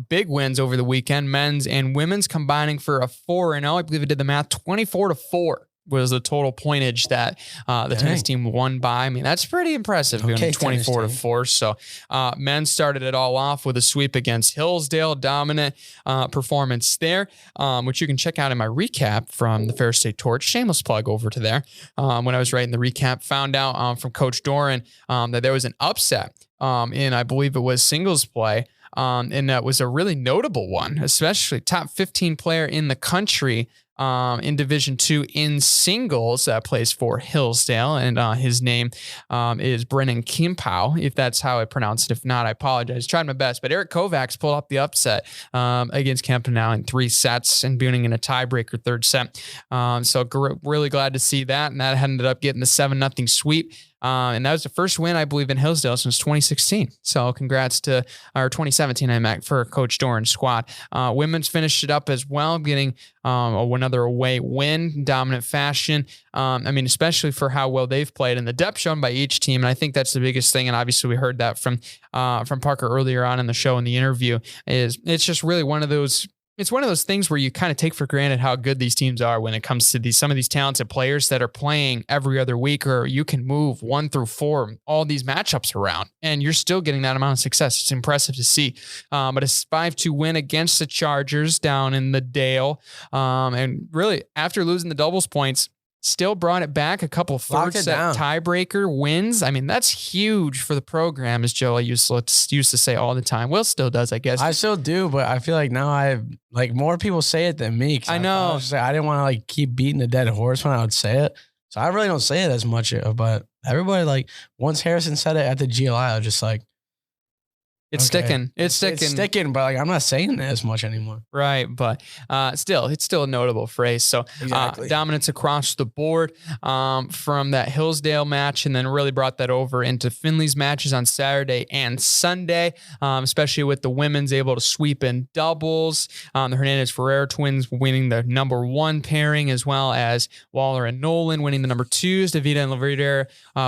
Big wins over the weekend, men's and women's combining for a 4-0. I believe I did the math, 24-4. Was the total pointage that the tennis team won by. I mean, that's pretty impressive, doing 24-4. So men started it all off with a sweep against Hillsdale, dominant performance there, which you can check out in my recap from the Ferris State Torch. Shameless plug over to there. When I was writing the recap, found out from Coach Doran that there was an upset in, I believe it was singles play. And that was a really notable one, especially top 15 player in the country in Division II in singles that plays for Hillsdale. And his name is Brennan Kimpow, if that's how I pronounce it. If not, I apologize. Tried my best. But Eric Kovacs pulled up the upset against Campanile in 3 sets and Buning in a tiebreaker 3rd set. So really glad to see that. And that ended up getting the 7-0 sweep. And that was the first win, I believe, in Hillsdale since 2016. So congrats to our 2017, I meant, for Coach Doran's squad. Women's finished it up as well, getting another away win, dominant fashion. I mean, especially for how well they've played and the depth shown by each team. And I think that's the biggest thing. And obviously we heard that from Parker earlier on in the show in the interview. It's just really one of those things where you kind of take for granted how good these teams are when it comes to some of these talented players that are playing every other week, or you can move 1 through 4, all these matchups around, and you're still getting that amount of success. It's impressive to see. But a 5-2 win against the Chargers down in the Dale. And really, after losing the doubles points, still brought it back, a couple 3rd set tiebreaker wins. I mean, that's huge for the program, as Joe used to say all the time. Will still does, I guess. I still do, but I feel like now more people say it than me. I know. I didn't want to keep beating the dead horse when I would say it. So I really don't say it as much, but everybody once Harrison said it at the GLI, I was just like, It's sticking. It's sticking, but like I'm not saying that as much anymore. Right, but still, it's still a notable phrase. So dominance across the board from that Hillsdale match, and then really brought that over into Finley's matches on Saturday and Sunday, especially with the women's able to sweep in doubles. The Hernandez-Ferrer twins winning the number 1 pairing, as well as Waller and Nolan winning the number 2s, Davida and Laverdere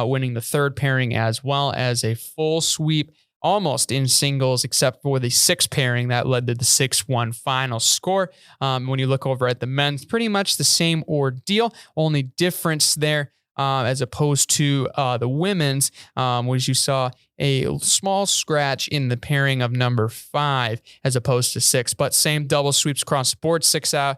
winning the 3rd pairing, as well as a full sweep almost in singles, except for the 6 pairing that led to the 6-1 final score. When you look over at the men's, pretty much the same ordeal, only difference there as opposed to the women's, was you saw a small scratch in the pairing of number 5 as opposed to 6, but same double sweeps across the board, 5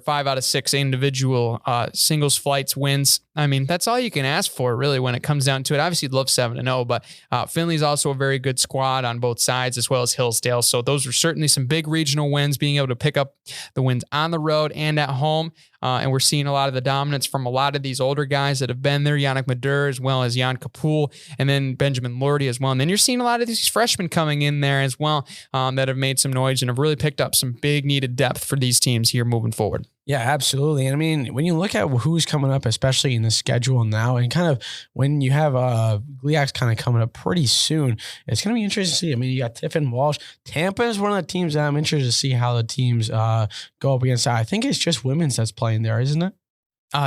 out of 6 individual singles flights wins. I mean, that's all you can ask for really when it comes down to it. Obviously you'd love 7-0, but Finley's also a very good squad on both sides, as well as Hillsdale. So those are certainly some big regional wins, being able to pick up the wins on the road and at home. And we're seeing a lot of the dominance from a lot of these older guys that have been there, Yannick Madur, as well as Jan Kapoor, and then Benjamin Lordy as well. And then you're seeing a lot of these freshmen coming in there as well that have made some noise and have really picked up some big needed depth for these teams here moving forward. Yeah, absolutely. And I mean, when you look at who's coming up, especially in the schedule now, and kind of when you have GLIACs kind of coming up pretty soon, it's going to be interesting to see. I mean, you got Tiffin, Walsh. Tampa is one of the teams that I'm interested to see how the teams go up against. I think it's just women's that's playing there, isn't it?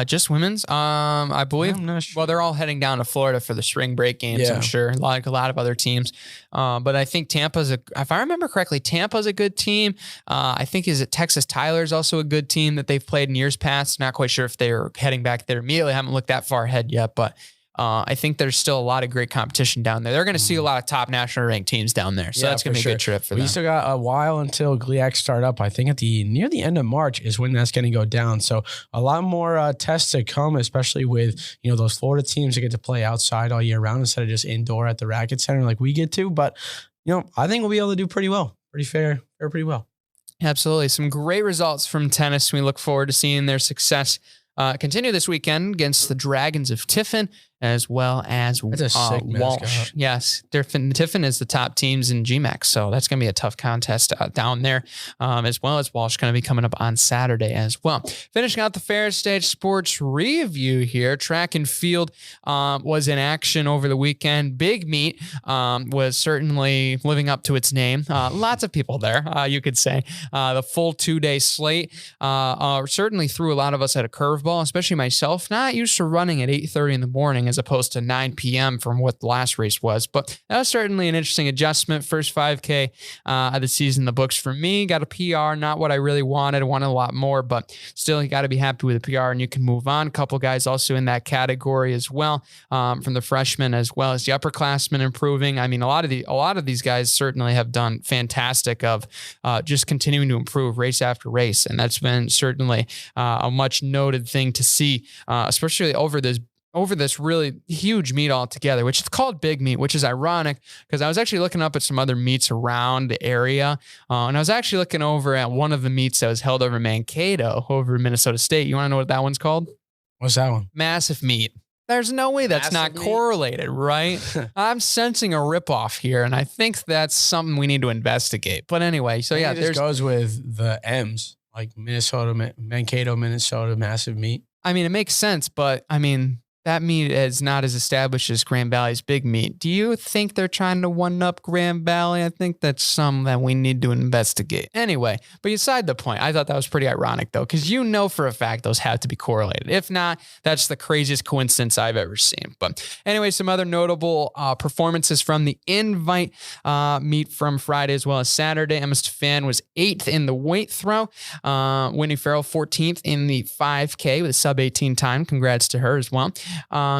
Just women's, I believe. I'm not sure. Well, they're all heading down to Florida for the spring break games, Yeah. I'm sure, like a lot of other teams. But I think if I remember correctly, Tampa's a good team. I think Texas Tyler's also a good team that they've played in years past. Not quite sure if they're heading back there immediately. I haven't looked that far ahead yet, but I think there's still a lot of great competition down there. They're going to see a lot of top national ranked teams down there. So that's going to be a good trip for them. We still got a while until GLIACs start up. I think near the end of March is when that's going to go down. So a lot more tests to come, especially with, those Florida teams that get to play outside all year round instead of just indoor at the racket center like we get to. But, I think we'll be able to do pretty well, pretty well. Absolutely. Some great results from tennis. We look forward to seeing their success continue this weekend against the Dragons of Tiffin, as well as Walsh. Yes, Tiffin is the top teams in GMAC, so that's going to be a tough contest down there, as well as Walsh going to be coming up on Saturday as well. Finishing out the Fair Stage Sports Review here, track and field was in action over the weekend. Big meet was certainly living up to its name. Lots of people there, you could say. The full 2-day slate certainly threw a lot of us at a curveball, especially myself, not used to running at 8:30 in the morning as opposed to 9 p.m. from what the last race was. But that was certainly an interesting adjustment. First 5K of the season in the books for me. Got a PR, not what I really wanted. I wanted a lot more, but still you got to be happy with the PR and you can move on. A couple guys also in that category as well, from the freshmen as well as the upperclassmen improving. I mean, a lot of these guys certainly have done fantastic of just continuing to improve race after race. And that's been certainly a much noted thing to see, especially over this really huge meet altogether, which is called Big Meet, which is ironic because I was actually looking up at some other meets around the area. And I was actually looking over at one of the meets that was held over in Mankato over in Minnesota State. You want to know what that one's called? What's that one? Massive Meet. There's no way that's not correlated, right? I'm sensing a ripoff here, and I think that's something we need to investigate. But anyway, so yeah, it goes with the M's, like Mankato, Minnesota, massive meet. I mean, it makes sense, but I mean, that meet is not as established as Grand Valley's Big Meet. Do you think they're trying to one-up Grand Valley? I think that's something that we need to investigate. Anyway, but beside the point, I thought that was pretty ironic, though, because for a fact those have to be correlated. If not, that's the craziest coincidence I've ever seen. But anyway, some other notable performances from the invite meet from Friday as well as Saturday. Emma Stefan was 8th in the weight throw. Whitney Farrell 14th in the 5K with a sub-18 time. Congrats to her as well.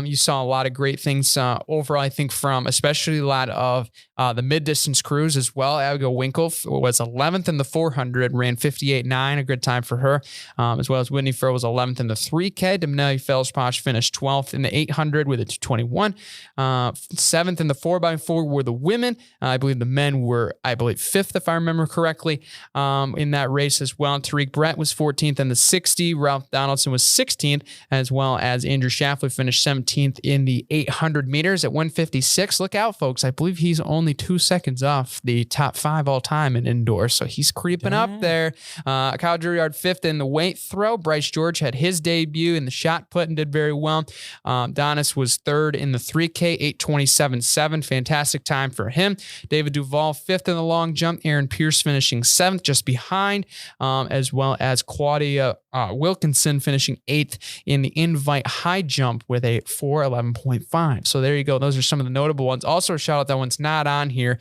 You saw a lot of great things overall, I think, from especially a lot of the mid-distance crews as well. Abigail Winkle was 11th in the 400, ran 58.9, a good time for her, as well as Whitney Farrell was 11th in the 3K. Demanelli Felsposh finished 12th in the 800 with a 221. 7th in the 4x4 were the women. I believe the men were, 5th, if I remember correctly, in that race as well. Tariq Brett was 14th in the 60. Ralph Donaldson was 16th, as well as Andrew Schaffler finished 17th in the 800 meters at 156. Look out, folks. I believe he's only 2 seconds off the top 5 all time in indoor. So he's creeping up there. Kyle Juilliard 5th in the weight throw. Bryce George had his debut in the shot put and did very well. Donis was 3rd in the 3K, 8:27.7. Fantastic time for him. David Duval 5th in the long jump. Aaron Pierce finishing 7th just behind, as well as Claudia Wilkinson finishing 8th in the invite high jump with a 4:11.5. So there you go. Those are some of the notable ones. Also a shout out, that one's not on here.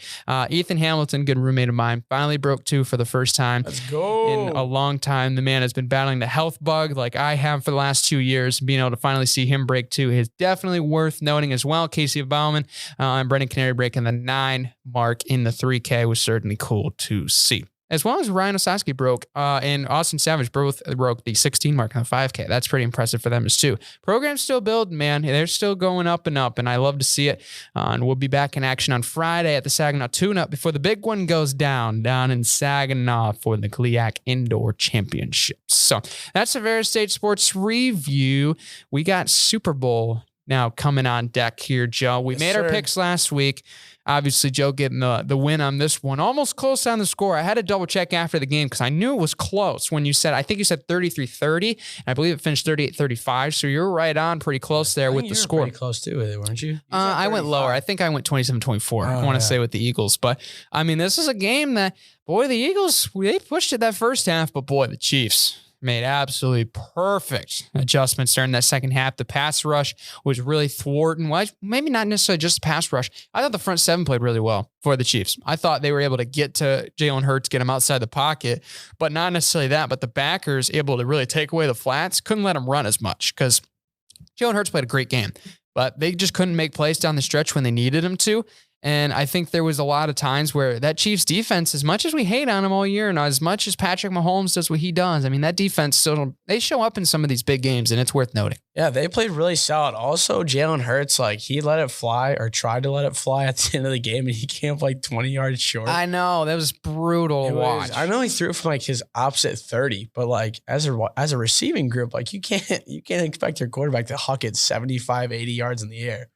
Ethan Hamilton, good roommate of mine, finally broke 2 for the first time. Let's go. In a long time. The man has been battling the health bug like I have for the last 2 years. Being able to finally see him break 2 is definitely worth noting as well. Casey Bauman and Brendan Canary breaking the 9 mark in the 3K was certainly cool to see. As well as Ryan Osowski broke, and Austin Savage both broke the 16 mark on the 5K. That's pretty impressive for them as too. Program's still building, man. They're still going up, and I love to see it. And we'll be back in action on Friday at the Saginaw Tune-Up before the big one goes down in Saginaw for the GLIAC Indoor Championships. So that's the Vera State Sports Review. We got Super Bowl now coming on deck here, Joe. We made our picks last week. Obviously, Joe getting the win on this one. Almost close on the score. I had to double check after the game because I knew it was close when you said, I think you said 33-30, and I believe it finished 38-35. So you're right on pretty close there with the score. Pretty close to it, weren't you? I went lower. I think I went 27-24. I want to say with the Eagles. But, I mean, this is a game that, boy, the Eagles, they pushed it that first half, but, boy, the Chiefs made absolutely perfect adjustments during that second half. The pass rush was really thwarting. Well, maybe not necessarily just the pass rush. I thought the front 7 played really well for the Chiefs. I thought they were able to get to Jalen Hurts, get him outside the pocket, but not necessarily that. But the backers able to really take away the flats, couldn't let him run as much because Jalen Hurts played a great game, but they just couldn't make plays down the stretch when they needed him to. And I think there was a lot of times where that Chiefs defense, as much as we hate on him all year and as much as Patrick Mahomes does what he does, I mean, that defense still, they show up in some of these big games, and it's worth noting. Yeah, they played really solid. Also, Jalen Hurts, he let it fly or tried to let it fly at the end of the game, and he came up 20 yards short. I know. That was brutal to watch. I know he threw from his opposite 30, but as a receiving group, you can't expect your quarterback to huck it 75, 80 yards in the air.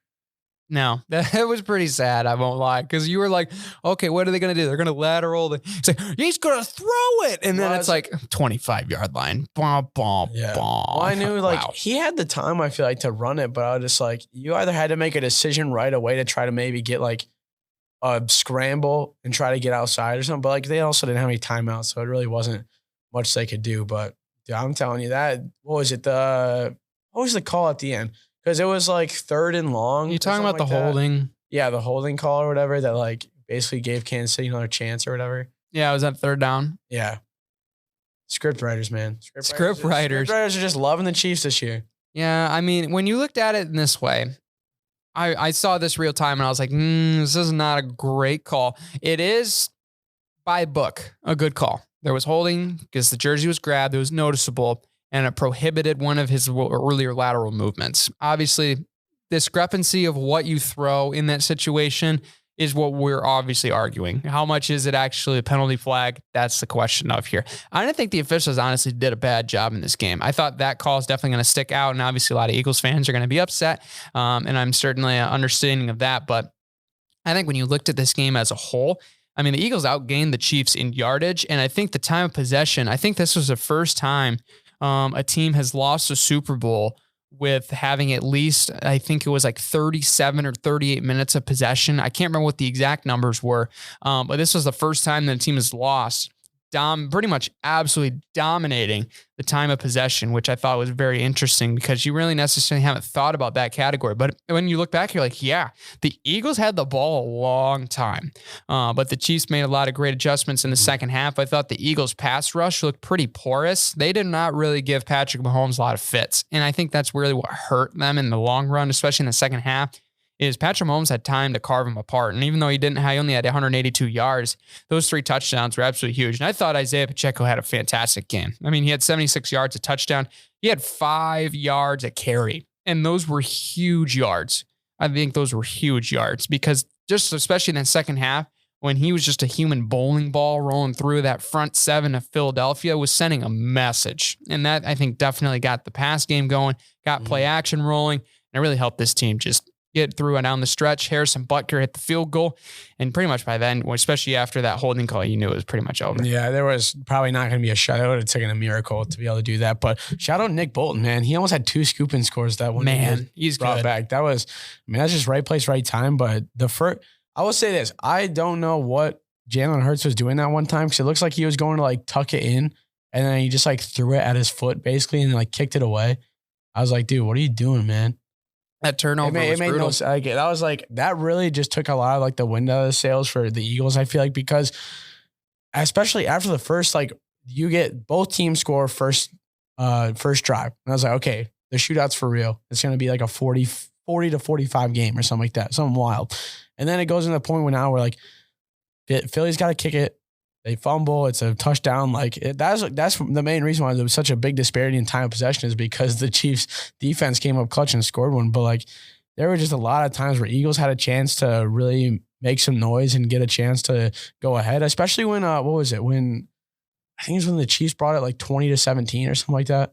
No, that was pretty sad. I won't lie. Because you were like, okay, what are they going to do? They're going to lateral. It's like, he's going to throw it. And then it's 25-yard line. Bah, bah, yeah. bah. Well, I knew he had the time, I feel to run it, but I was just you either had to make a decision right away to try to maybe get a scramble and try to get outside or something. But they also didn't have any timeouts. So it really wasn't much they could do. But dude, I'm telling you that, what was the call at the end? Because it was 3rd and long. You talking about the holding? Yeah, the holding call or whatever that basically gave Kansas City another chance or whatever. Yeah, it was that 3rd down. Yeah. Script writers, man. Script writers are just loving the Chiefs this year. Yeah, I mean, when you looked at it in this way, I saw this real time and I was like, this is not a great call. It is, by book, a good call. There was holding because the jersey was grabbed. It was noticeable. And it prohibited one of his earlier lateral movements. Obviously, discrepancy of what you throw in that situation is what we're obviously arguing. How much is it actually a penalty flag? That's the question of here. I don't think the officials honestly did a bad job in this game. I thought that call is definitely going to stick out, and obviously a lot of Eagles fans are going to be upset, and I'm certainly understanding of that. But I think when you looked at this game as a whole, I mean, the Eagles outgained the Chiefs in yardage, and I think the time of possession, I think this was the first time a team has lost a Super Bowl with having at least, I think it was 37 or 38 minutes of possession. I can't remember what the exact numbers were, but this was the first time that a team has lost, pretty much absolutely dominating the time of possession, which I thought was very interesting because you really necessarily haven't thought about that category. But when you look back, you're like, yeah, the Eagles had the ball a long time, but the Chiefs made a lot of great adjustments in the second half. I thought the Eagles pass rush looked pretty porous. They did not really give Patrick Mahomes a lot of fits. And I think that's really what hurt them in the long run, especially in the second half. Is Patrick Mahomes had time to carve him apart. And even though he only had 182 yards, those 3 touchdowns were absolutely huge. And I thought Isaiah Pacheco had a fantastic game. I mean, he had 76 yards a touchdown. He had 5 yards a carry. And those were huge yards. I think those were huge yards because just especially in that second half, when he was just a human bowling ball rolling through that front 7 of Philadelphia, was sending a message. And that, I think, definitely got the pass game going, got play action rolling. And it really helped this team just get through and down the stretch. Harrison Butker hit the field goal. And pretty much by then, especially after that holding call, you knew it was pretty much over. Yeah, there was probably not going to be a shot. It would have taken a miracle to be able to do that. But shout out Nick Bolton, man. He almost had 2 scooping scores that one. Man, he's brought good. back. That was, that's just right place, right time. But I will say this. I don't know what Jalen Hurts was doing that one time because it looks like he was going to like tuck it in and then he just like threw it at his foot basically and like kicked it away. I was like, dude, what are you doing, man? That turnover it was made brutal. that was like, that really just took a lot of like the wind out of the sails for the Eagles, I feel like, because especially after the first, like you get both teams score first drive. And I was like, okay, the shootout's for real. It's going to be like a 40 to 45 game or something like that. Something wild. And then it goes to the point where now we're like, Philly's got to kick it. They fumble. It's a touchdown. Like that's the main reason why there was such a big disparity in time of possession is because the Chiefs defense came up clutch and scored one. But like there were just a lot of times where Eagles had a chance to really make some noise and get a chance to go ahead, especially when what was it? When I think it was when the Chiefs brought it like 20-17 or something like that.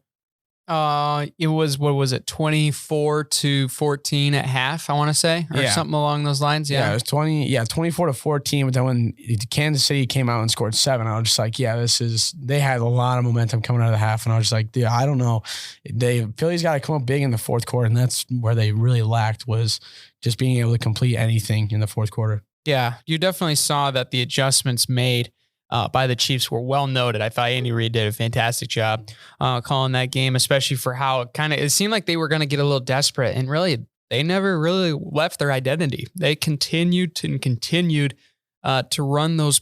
It was, what was it, 24-14 at half, I want to say, or something along those lines. Yeah, it was 24-14. But then when Kansas City came out and scored 7, I was just like, they had a lot of momentum coming out of the half. And I was just like, I don't know. Philly's got to come up big in the fourth quarter. And that's where they really lacked, was just being able to complete anything in the fourth quarter. Yeah, you definitely saw that the adjustments made by the Chiefs were well noted. I thought Andy Reid did a fantastic job calling that game, especially for how it seemed like they were going to get a little desperate, and really they never really left their identity. They continued to run those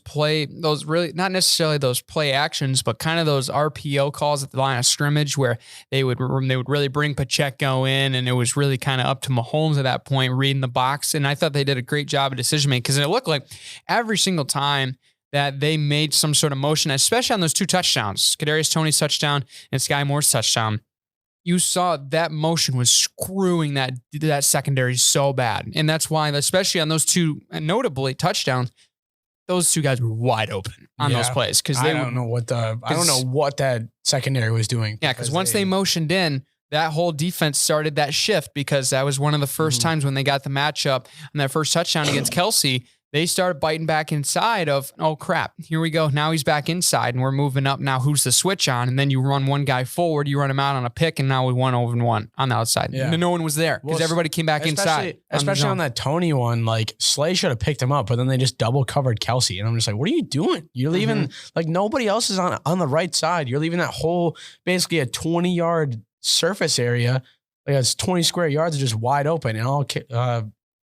really not necessarily those play actions, but kind of those RPO calls at the line of scrimmage where they would really bring Pacheco in, and it was really kind of up to Mahomes at that point reading the box. And I thought they did a great job of decision making because it looked like every single time that they made some sort of motion, especially on those 2 touchdowns, Kadarius Toney's touchdown and Sky Moore's touchdown. You saw that motion was screwing that secondary so bad. And that's why, especially on those 2, and notably touchdowns, those 2 guys were wide open on those plays. Because I don't know what that secondary was doing. Yeah, because once they motioned in, that whole defense started that shift, because that was one of the first times when they got the matchup and that first touchdown against Kelsey. They started biting back inside of, oh crap, here we go. Now he's back inside and we're moving up. Now who's the switch on? And then you run one guy forward, you run him out on a pick, and now we 1-over-1 on the outside. Yeah. And no one was there because everybody came back inside. Especially on that Tony one, like Slay should have picked him up, but then they just double covered Kelsey. And I'm just like, what are you doing? You're leaving, like nobody else is on the right side. You're leaving that whole, basically a 20-yard surface area. Like it's 20 square yards are just wide open. And all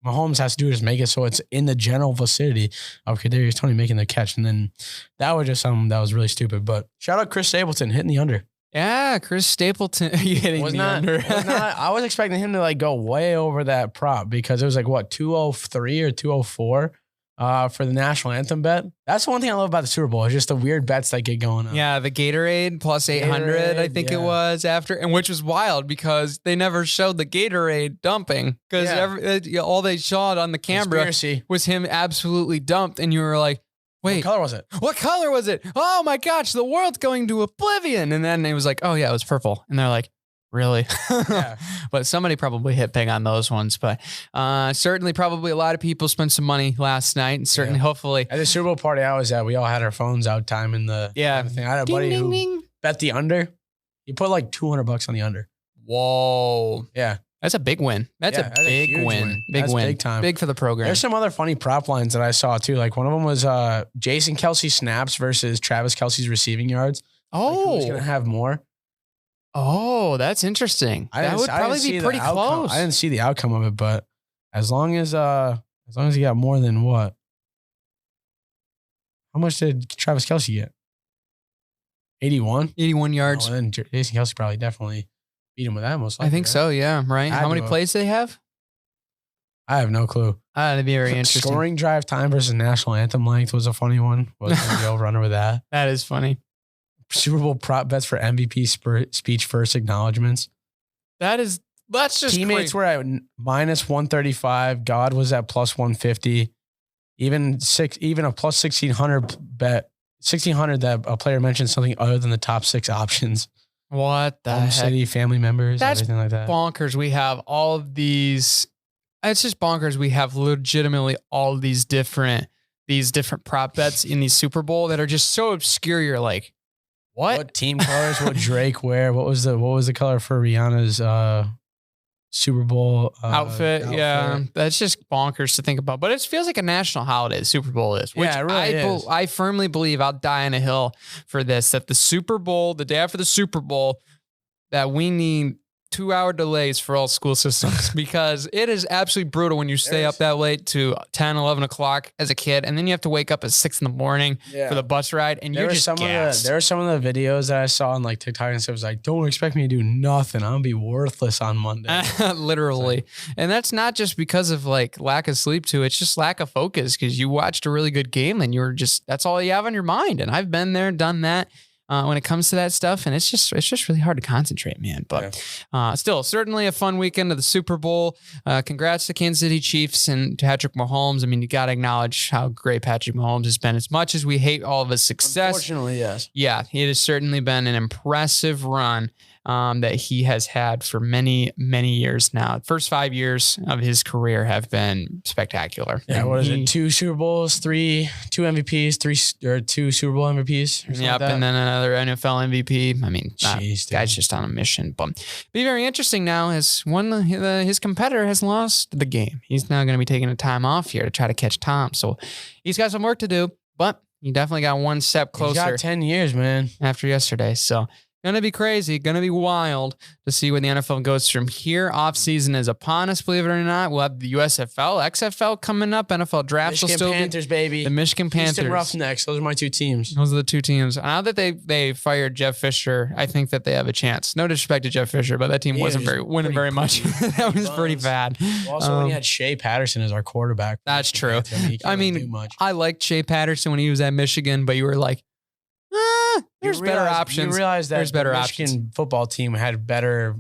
Mahomes has to do is make it so it's in the general vicinity of Kadarius Toney making the catch. And then that was just something that was really stupid. But shout out Chris Stapleton hitting the under. Yeah, Chris Stapleton hitting the under. I was expecting him to like go way over that prop because it was like, what, 203 or 204 for the national anthem bet. That's the one thing I love about the Super Bowl is just the weird bets that get going on. Yeah, the Gatorade plus 800, I think it was after, and which was wild because they never showed the Gatorade dumping because all they showed on the camera was him absolutely dumped, and you were like, wait, what color was it? What color was it? Oh my gosh, the world's going to oblivion. And then it was like, oh yeah, it was purple. And they're like, really? Yeah. But somebody probably hit big on those ones. But certainly probably a lot of people spent some money last night. And certainly hopefully. At the Super Bowl party I was at, we all had our phones out timing the thing. I had a buddy who bet the under. He put like $200 on the under. Whoa. Yeah. That's a big win. That's a big win. Big win. Big time. Big for the program. There's some other funny prop lines that I saw too. Like one of them was Jason Kelsey snaps versus Travis Kelsey's receiving yards. Oh. Like who's going to have more? Oh, that's interesting. That would probably be pretty close. I didn't see the outcome of it, but as long as he got more than what? How much did Travis Kelsey get? 81? 81 yards. Oh, then Jason Kelsey probably definitely beat him with that most likely. I think so, yeah, right? How many plays do they have? I have no clue. That'd be very interesting. Scoring drive time versus national anthem length was a funny one. Was going to be over-under with that. That is funny. Super Bowl prop bets for MVP speech first acknowledgements. That's just teammates crazy. were at minus 135. God was at plus 150. Even a plus 1600 bet. 1600 that a player mentioned something other than the top 6 options. What the Home heck? city, family members, That's everything like that. bonkers. We have all of these. It's just bonkers. We have legitimately all of these different prop bets in the Super Bowl that are just so obscure. You're like, what team colors would Drake wear? What was the color for Rihanna's Super Bowl outfit? Yeah, that's just bonkers to think about. But it feels like a national holiday. The Super Bowl is, which Yeah, it really is. I firmly believe, I'll die on a hill for this, that the Super Bowl, the day after the Super Bowl, that we need 2-hour delays for all school systems, because it is absolutely brutal when you stay up that late to 10, 11 o'clock as a kid, and then you have to wake up at 6 in the morning for the bus ride, and you're just gassed. There are some of the videos that I saw on like TikTok and stuff. It was like, don't expect me to do nothing. I'm gonna be worthless on Monday. Literally. And that's not just because of like lack of sleep too. It's just lack of focus, because you watched a really good game and you're just, that's all you have on your mind. And I've been there, done that. When it comes to that stuff, and it's just really hard to concentrate, man. But still, certainly a fun weekend of the Super Bowl. Congrats to Kansas City Chiefs and Patrick Mahomes. I mean, you got to acknowledge how great Patrick Mahomes has been. As much as we hate all of his success, Unfortunately, yes. Yeah, it has certainly been an impressive run that he has had for many, many years now. The first 5 years of his career have been spectacular. Yeah, what is it? 2 Super Bowls, 2 MVPs, 2 Super Bowl MVPs. Yep, like and then another NFL MVP. I mean, Jeez, guy's just on a mission. But be very interesting now as his competitor has lost the game. He's now going to be taking a time off here to try to catch Tom. So he's got some work to do, but he definitely got one step closer. He's got 10 years, man. After yesterday. So going to be crazy, going to be wild to see where the NFL goes from here. Off season is upon us, believe it or not. We'll have the USFL, XFL coming up. NFL drafts will still Panthers, baby. The Michigan Panthers. Houston Roughnecks. Those are my 2 teams. Those are the 2 teams. Now that they fired Jeff Fisher, I think that they have a chance. No disrespect to Jeff Fisher, but that team wasn't winning very much. That was pretty bad. Also, when you had Shea Patterson as our quarterback. That's true. I mean, I liked Shea Patterson when he was at Michigan, but you were like, there's better options. You realize that there's better the Michigan options. Football team had better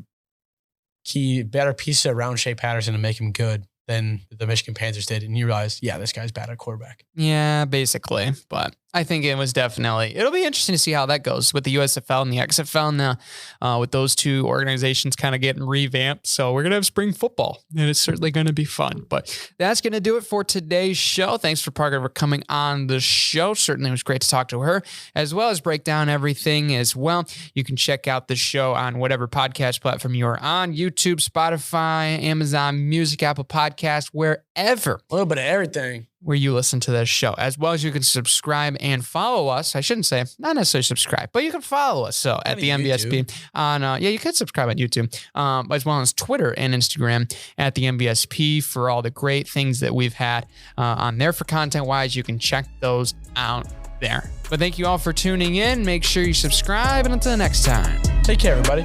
pieces around Shea Patterson to make him good than the Michigan Panthers did. And you realize, yeah, this guy's bad at quarterback. Yeah, basically. But I think it was definitely, it'll be interesting to see how that goes with the USFL and the XFL now, with those 2 organizations kind of getting revamped. So we're going to have spring football, and it's certainly going to be fun. But that's going to do it for today's show. Thanks for Parker for coming on the show. Certainly it was great to talk to her, as well as break down everything as well. You can check out the show on whatever podcast platform you are on: YouTube, Spotify, Amazon Music, Apple Podcasts, wherever. A little bit of everything. Where you listen to this show, as well as you can subscribe and follow us. I shouldn't say not necessarily subscribe, but you can follow us. So at the MBSP on, you could subscribe on YouTube, as well as Twitter and Instagram at the MBSP for all the great things that we've had on there for content wise. You can check those out there. But thank you all for tuning in. Make sure you subscribe, and until next time, take care, everybody.